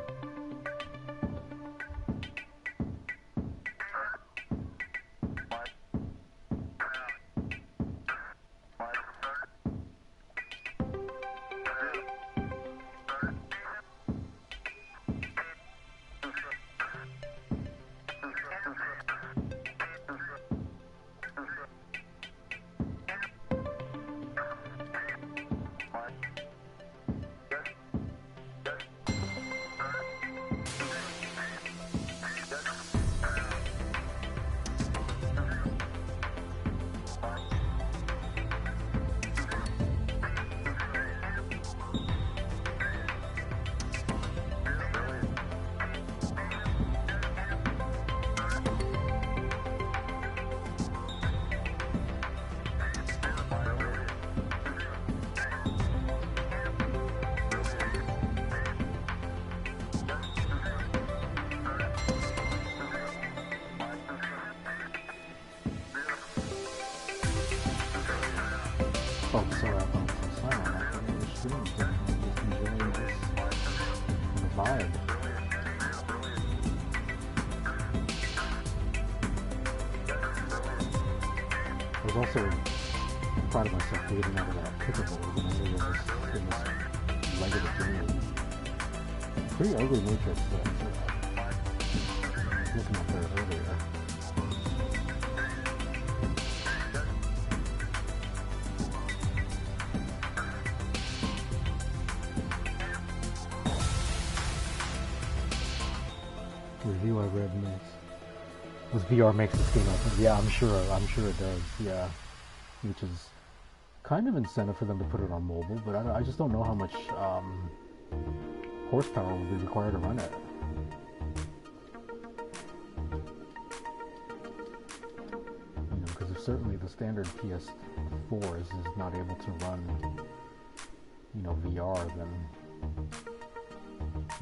Oh, sorry, I thought it was silent. I thought it was streaming. I'm just enjoying this vibe. I was also proud of myself for getting out of that pickleball when I knew in this leg of the game. Pretty ugly matrix, looking up there earlier. Review I read next. Was VR makes this game up? Yeah, I'm sure it does. Yeah, which is kind of incentive for them to put it on mobile, but I just don't know how much horsepower will be required to run it. certainly the standard PS4 is not able to run, you know, VR, then,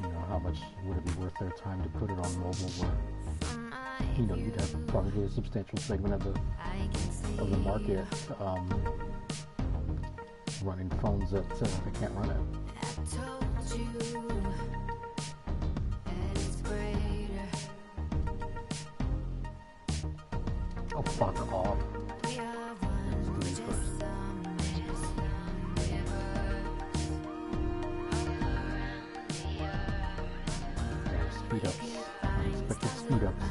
you know, how much would it be worth their time to put it on mobile where, you know, you'd have probably a substantial segment of the market running phones that they can't run it. Oh, fuck off. Let's do these first. Yeah, speed ups. Unexpected speed ups.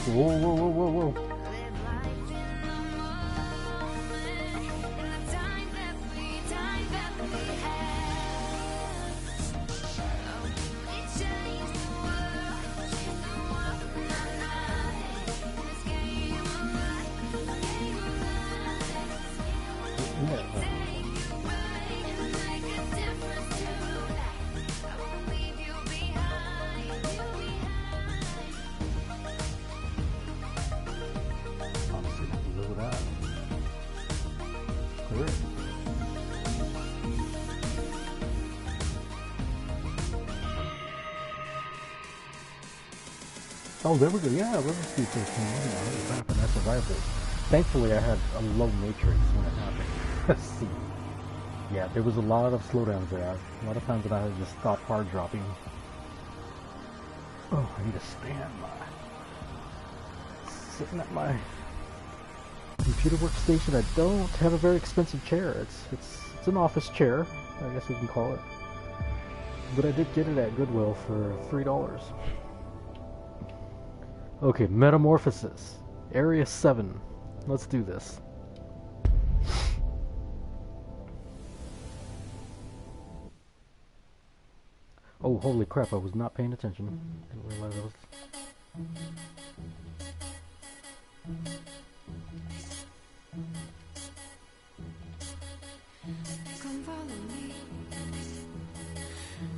Whoa, whoa, whoa, whoa, whoa. Oh, there we go. Yeah, let's do 13. And I survived it. Thankfully, I had a low matrix when it happened. Let's see. Yeah, there was a lot of slowdowns there. A lot of times that I had just stopped hard dropping. Oh, I need to stand by. Sitting at my computer workstation. I don't have a very expensive chair. It's an office chair, I guess you can call it. But I did get it at Goodwill for $3. Okay, Metamorphosis. Area 7. Let's do this. Oh, holy crap, I was not paying attention. Didn't realize I was... Come follow me.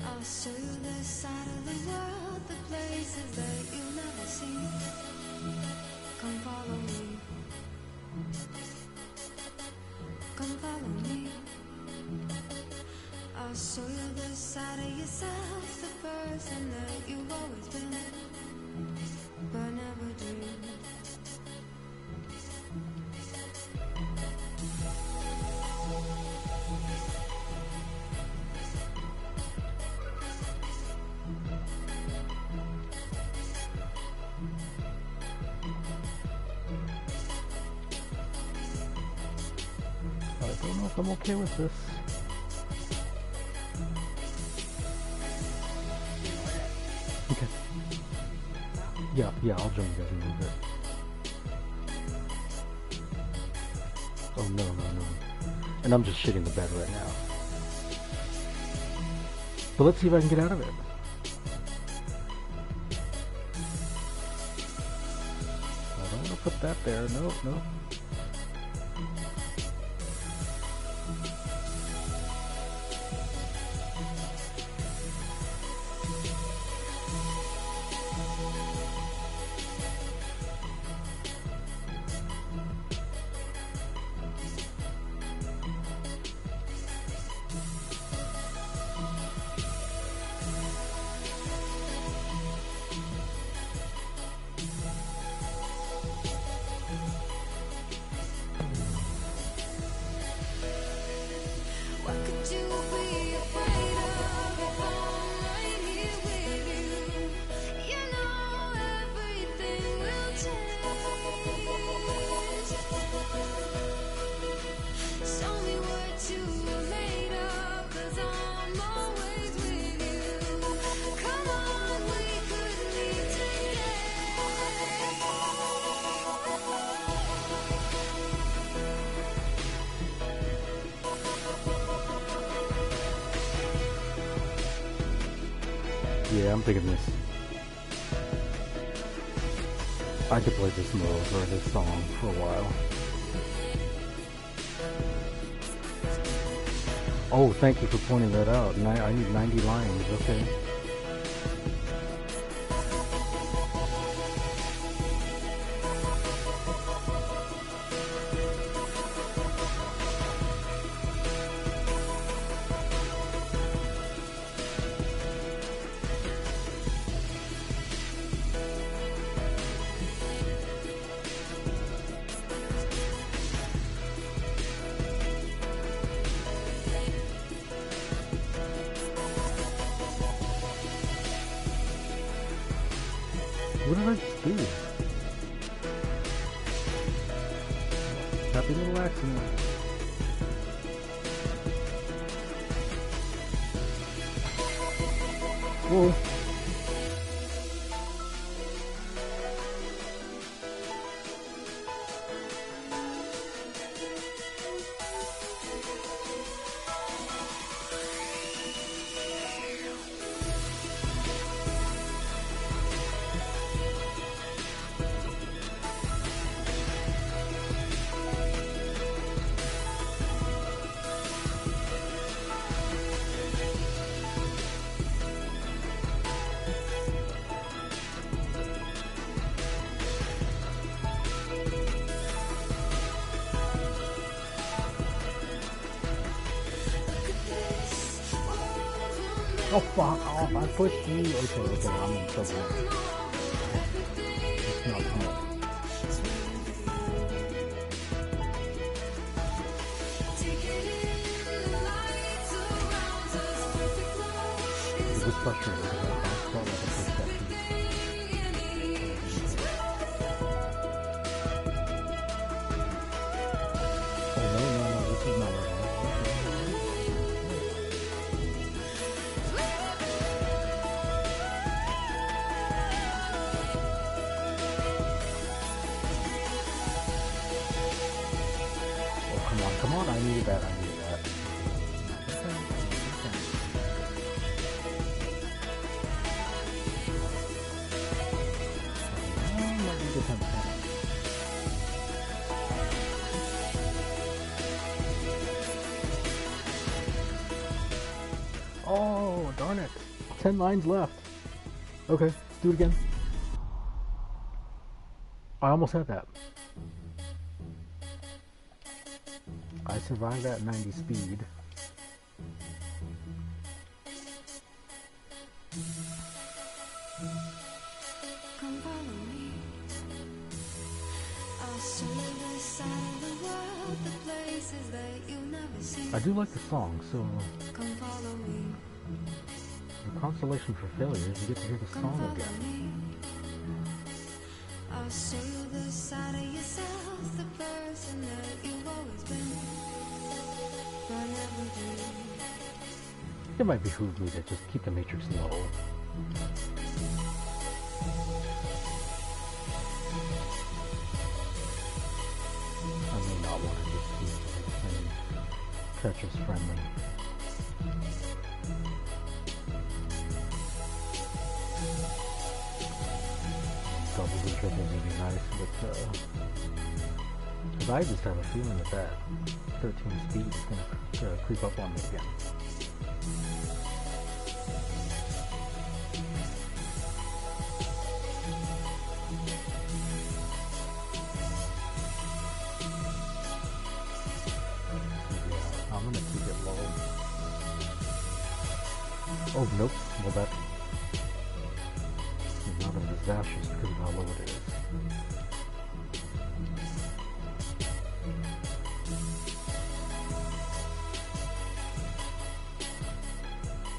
I'll show you the side of the world, the places that you'll never see. Come follow me. Come follow me. I'll show you the side of yourself, the person that you've always been, but never dreamed. I don't know if I'm okay with this. Okay. Yeah, I'll join you guys in a little bit. Oh no. And I'm just shitting the bed right now. But let's see if I can get out of it. I don't want to put that there. No. Yeah, I'm thinking this. I could play this move or this song for a while. Oh, thank you for pointing that out. I need 90 lines, okay. What did I just do? Happy little accident. Whoa. Oh fuck off, I pushed you. Okay, I'm in trouble. It's not fun. It was frustrating because I felt like I pushed that piece. Oh no, this is not right. Come on, I needed that. Oh, darn it. 10 lines left. Okay, let's do it again. I almost had that. I survived at 90 speed. Come follow me. I'll show you the side of the world, the places that you'll never see. I do like the song, so Come follow me. the consolation for failure is you get to hear the Come song follow again. me. I'll show you the side of yourself, the person that you've always been, but never been. It might behoove me to just keep the matrix low. I may not want to just keep Tetris friendly. Doubles and triples would be nice, but I just have a feeling that 13 speed is going to creep up on me again. I'm gonna keep it low. Oh, nope. Well, that is not as disastrous because of how low it is.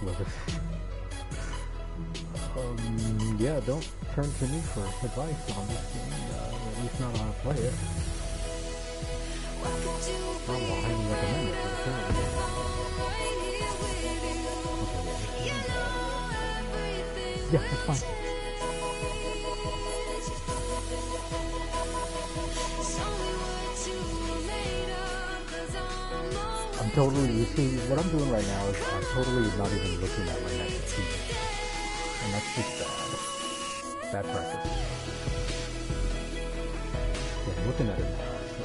Well, yeah, don't turn to me for advice on this game, at least not on how to play it. Oh, well, I highly recommend it, but apparently... Yeah, it's fine. I'm totally, you see, what I'm doing right now is I'm totally not even looking at my next piece. And that's just bad. Bad practice. Yeah, I'm looking at it now, so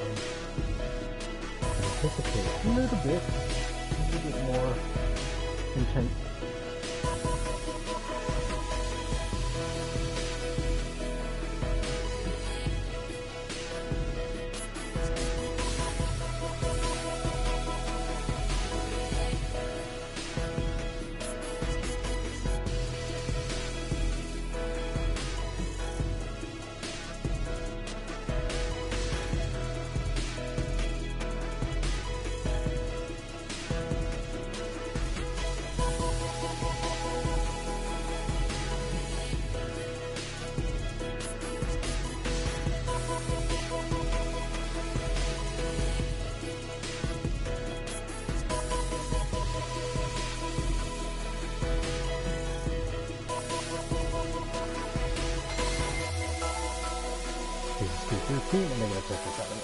I anticipate a little bit more intense. And then I'm going to check this out at 9.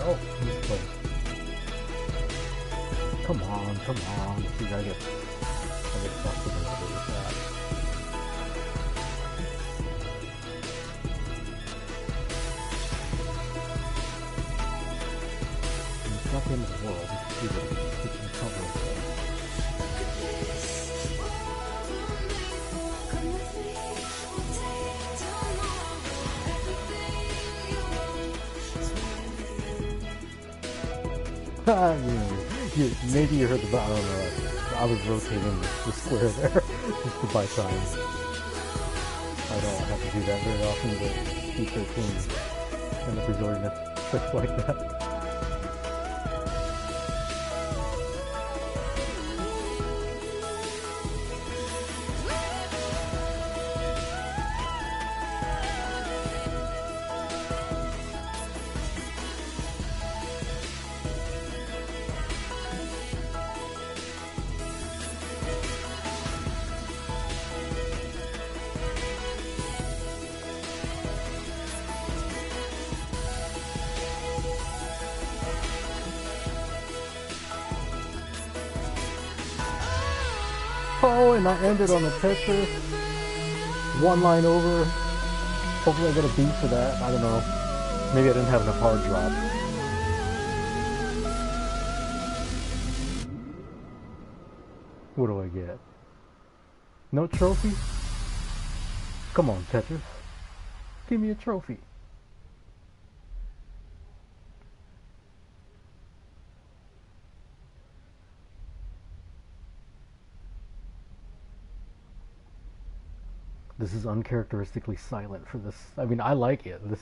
Oh, he's close. Come on, come on. See, I get busted with that. Not the end of the world, it's can cover it. Maybe you heard the I don't know. I was rotating the square there just to buy time. I don't have to do that very often, but D13 and the resorting effects like that. Oh, and I ended on the Tetris. One line over. Hopefully I get a beat for that. I don't know. Maybe I didn't have enough hard drop. What do I get? No trophy? Come on, Tetris. Give me a trophy. This is uncharacteristically silent for this. I mean, I like it. This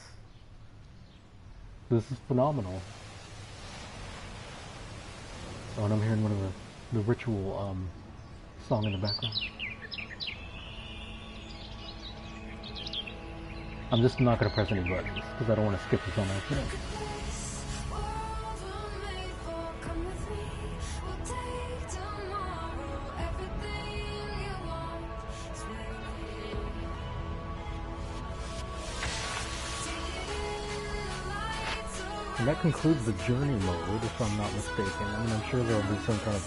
is phenomenal. Oh, and I'm hearing one of the ritual song in the background. I'm just not going to press any buttons because I don't want to skip this on accident. And that concludes the journey mode, if I'm not mistaken. I mean, I'm sure there'll be some kind of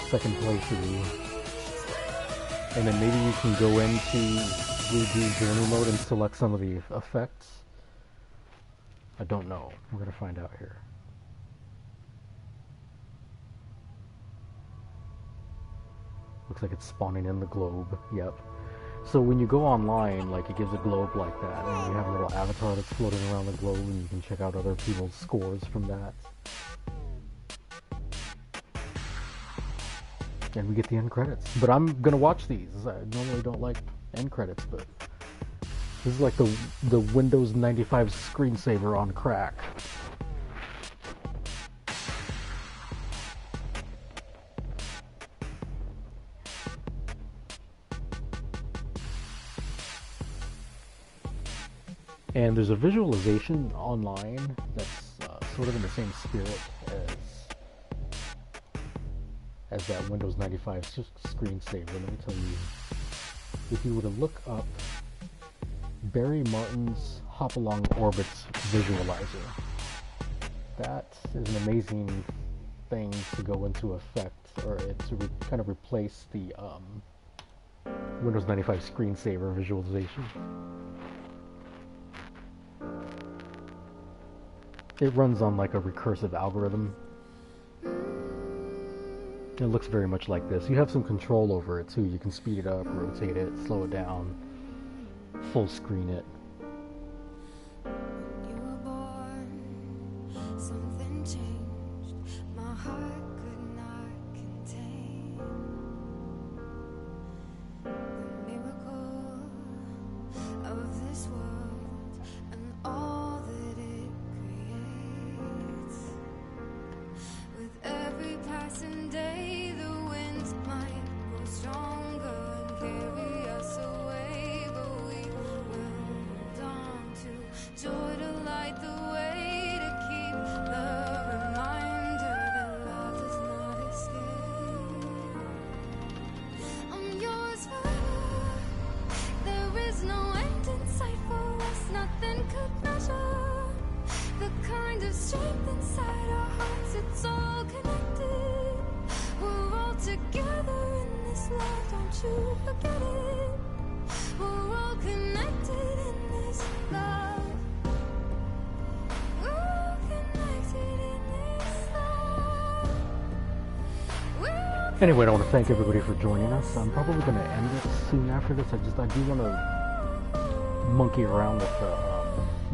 second playthrough. And then maybe you can go into redo journey mode and select some of the effects. I don't know. We're going to find out here. Looks like it's spawning in the globe. Yep. So when you go online, like, it gives a globe like that, and you have a little avatar that's floating around the globe, and you can check out other people's scores from that. And we get the end credits. But I'm gonna watch these. I normally don't like end credits, but this is like the Windows 95 screensaver on crack. And there's a visualization online that's sort of in the same spirit as that Windows 95 screensaver. Let me tell you if you were to look up Barry Martin's Hop-Along Orbits visualizer, that is an amazing thing to go into effect, or to kind of replace the Windows 95 screensaver visualization. It runs on like a recursive algorithm. It looks very much like this. You have some control over it too. You can speed it up, rotate it, slow it down, full screen it. You were born, something changed. My heart could not contain the miracle of this world and all that it creates. With every passing day, the winds might grow stronger and carry us away, but we will hold on to joy to light the way, to keep the reminder that love does not escape. I'm yours forever. There is no end in sight for us, nothing could measure the kind of strength inside our hearts. It's all connected. We're all together in this love, don't you forget it. We're all connected in this love. We're all connected in this love. We're all Anyway, I want to thank everybody for joining us. I'm probably going to end it soon after this. I do want to monkey around with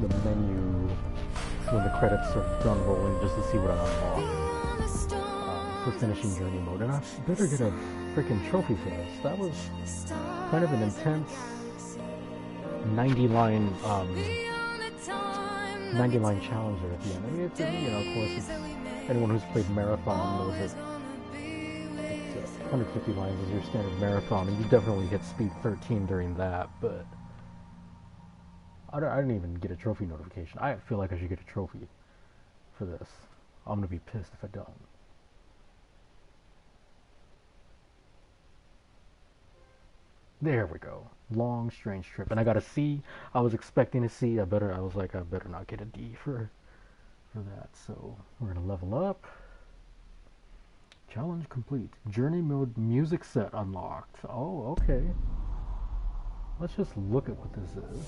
the menu when the credits are done rolling, just to see what I unlock for finishing journey mode. And I better get a freaking trophy for this. That was kind of an intense 90-line challenger at the end. I mean, it's, you know, of course, it's, anyone who's played Marathon knows that it's 150 lines is your standard marathon, and you definitely hit speed 13 during that, but I didn't even get a trophy notification. I feel like I should get a trophy for this. I'm going to be pissed if I don't. There we go. Long, strange trip. And I got a C. I was expecting a C. I was like, I better not get a D for that. So we're going to level up. Challenge complete. Journey mode music set unlocked. Oh, okay. Let's just look at what this is.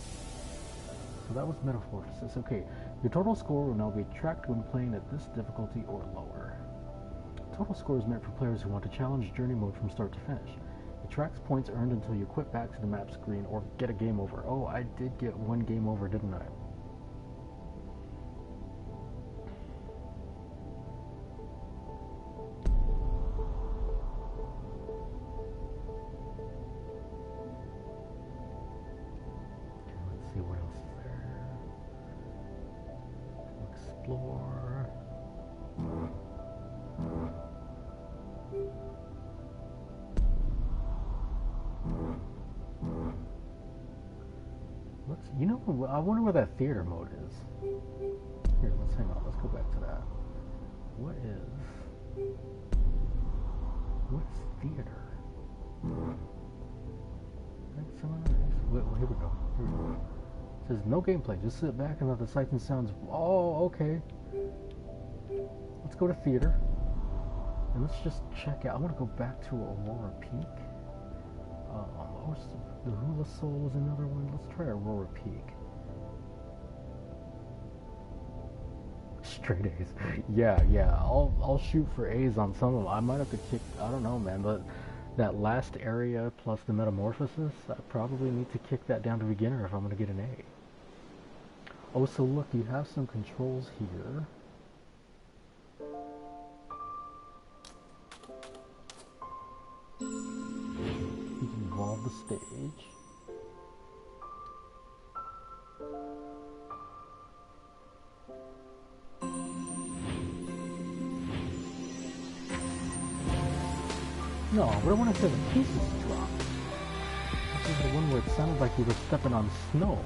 So that was Metamorphosis. Okay, your total score will now be tracked when playing at this difficulty or lower. Total score is meant for players who want to challenge journey mode from start to finish. It tracks points earned until you quit back to the map screen or get a game over. Oh, I did get one game over, didn't I? Let's see what else is there. Explore. You know, I wonder where that theater mode is. Here, let's hang on. Let's go back to that. What is theater? Wait, here we go. Here we go. It says no gameplay. Just sit back and let the sights and sounds. Oh, okay. Let's go to theater. And let's just check out. I want to go back to Aurora Peak. The Hula Soul is another one. Let's try Aurora Peak. Straight A's. Yeah. I'll shoot for A's on some of them. I might have to kick. I don't know, man. But that last area plus the Metamorphosis, I probably need to kick that down to beginner if I'm going to get an A. Oh, so look, you have some controls here. You can evolve the stage. No, but I want to say the pieces drop. This is the one where it sounded like you were stepping on snow.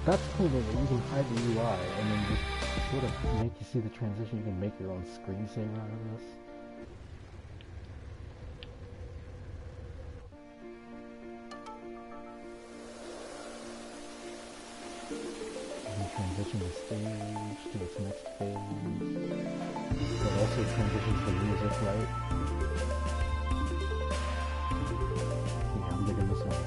That's cool though, that you can hide the UI and then just sort of make you see the transition. You can make your own screensaver out of this. the stage to its next phase. But also transitions the music, right? Yeah, I'm digging this one.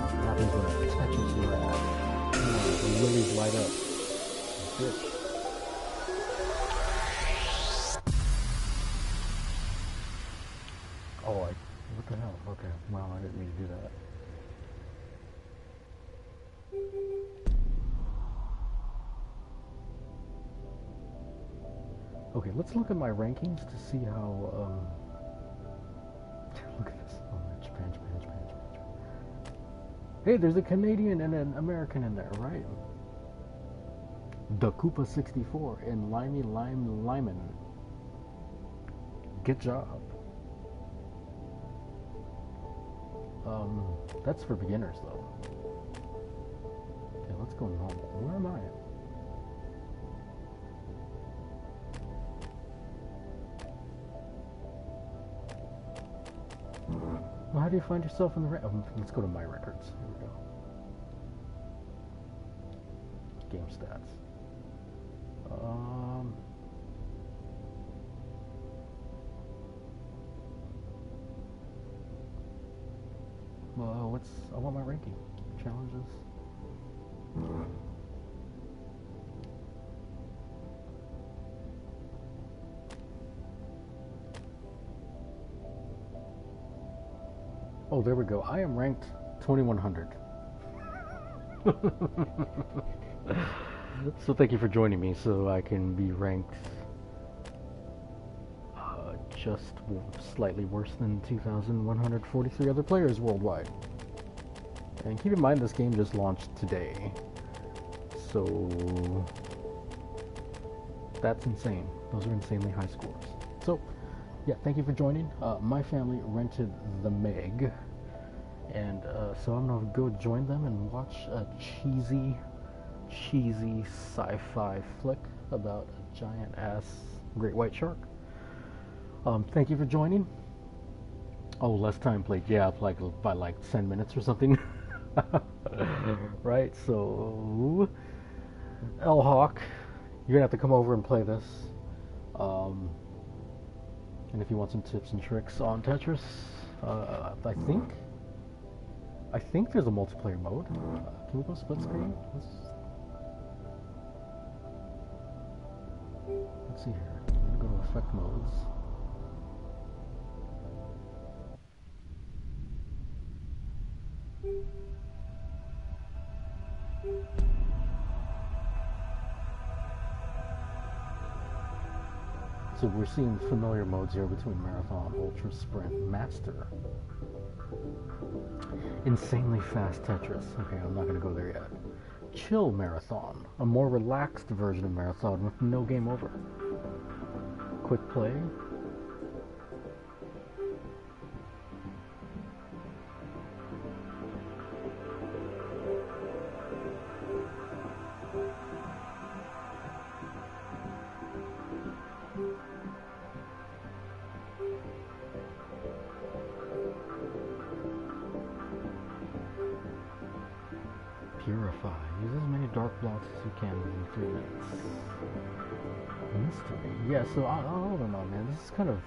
What happens when it touches your ass? The lilies light up. Bitch. Oh, what the hell? Okay, wow, I didn't mean to do that. Okay, let's look at my rankings to see how, look at this. Oh, Japan. Hey, there's a Canadian and an American in there, right? The Koopa 64 and Lyman. Good job. That's for beginners, though. Okay, let's go normal. Where am I? Well, how do you find yourself in the let's go to my records. Here we go. Game stats. Well, I want my ranking. Challenges. Oh, there we go. I am ranked 2100. So thank you for joining me so I can be ranked just slightly worse than 2,143 other players worldwide. And keep in mind this game just launched today. So that's insane. Those are insanely high scores. So yeah, thank you for joining. My family rented The Meg, and so I'm gonna go join them and watch a cheesy sci-fi flick about a giant ass great white shark. Thank you for joining. Oh, less time played. Yeah, like by like 10 minutes or something. Right, so L Hawk, you're gonna have to come over and play this. And if you want some tips and tricks on Tetris, I think there's a multiplayer mode. Can we go split screen? Let's see here. I'm gonna go to effect modes. So we're seeing familiar modes here between Marathon, Ultra, Sprint, Master. Insanely fast Tetris. Okay, I'm not going to go there yet. Chill Marathon, a more relaxed version of Marathon with no game over. Quick play. Purify. Use as many dark blocks as you can within 3 minutes. Mystery. Yeah, so I don't know, man. This is kind of...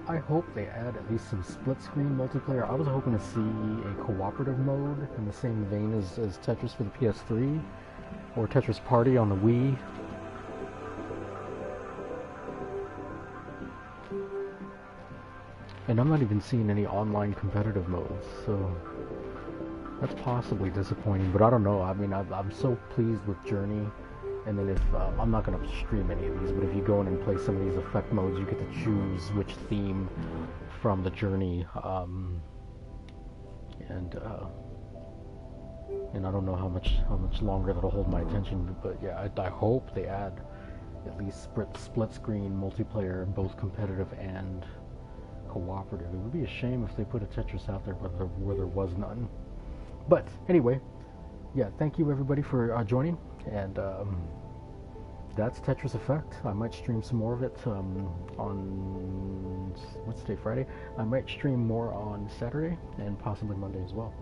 I hope they add at least some split-screen multiplayer. I was hoping to see a cooperative mode in the same vein as Tetris for the PS3 or Tetris Party on the Wii. And I'm not even seeing any online competitive modes, so... that's possibly disappointing, but I don't know. I mean, I'm so pleased with Journey, and then if I'm not going to stream any of these, but if you go in and play some of these effect modes, you get to choose which theme from the Journey, and I don't know how much longer that'll hold my attention, but yeah, I hope they add at least split screen multiplayer, both competitive and cooperative. It would be a shame if they put a Tetris out there where there was none. But anyway, yeah, thank you everybody for joining, and that's Tetris Effect. I might stream some more of it on, what's today, Friday? I might stream more on Saturday, and possibly Monday as well.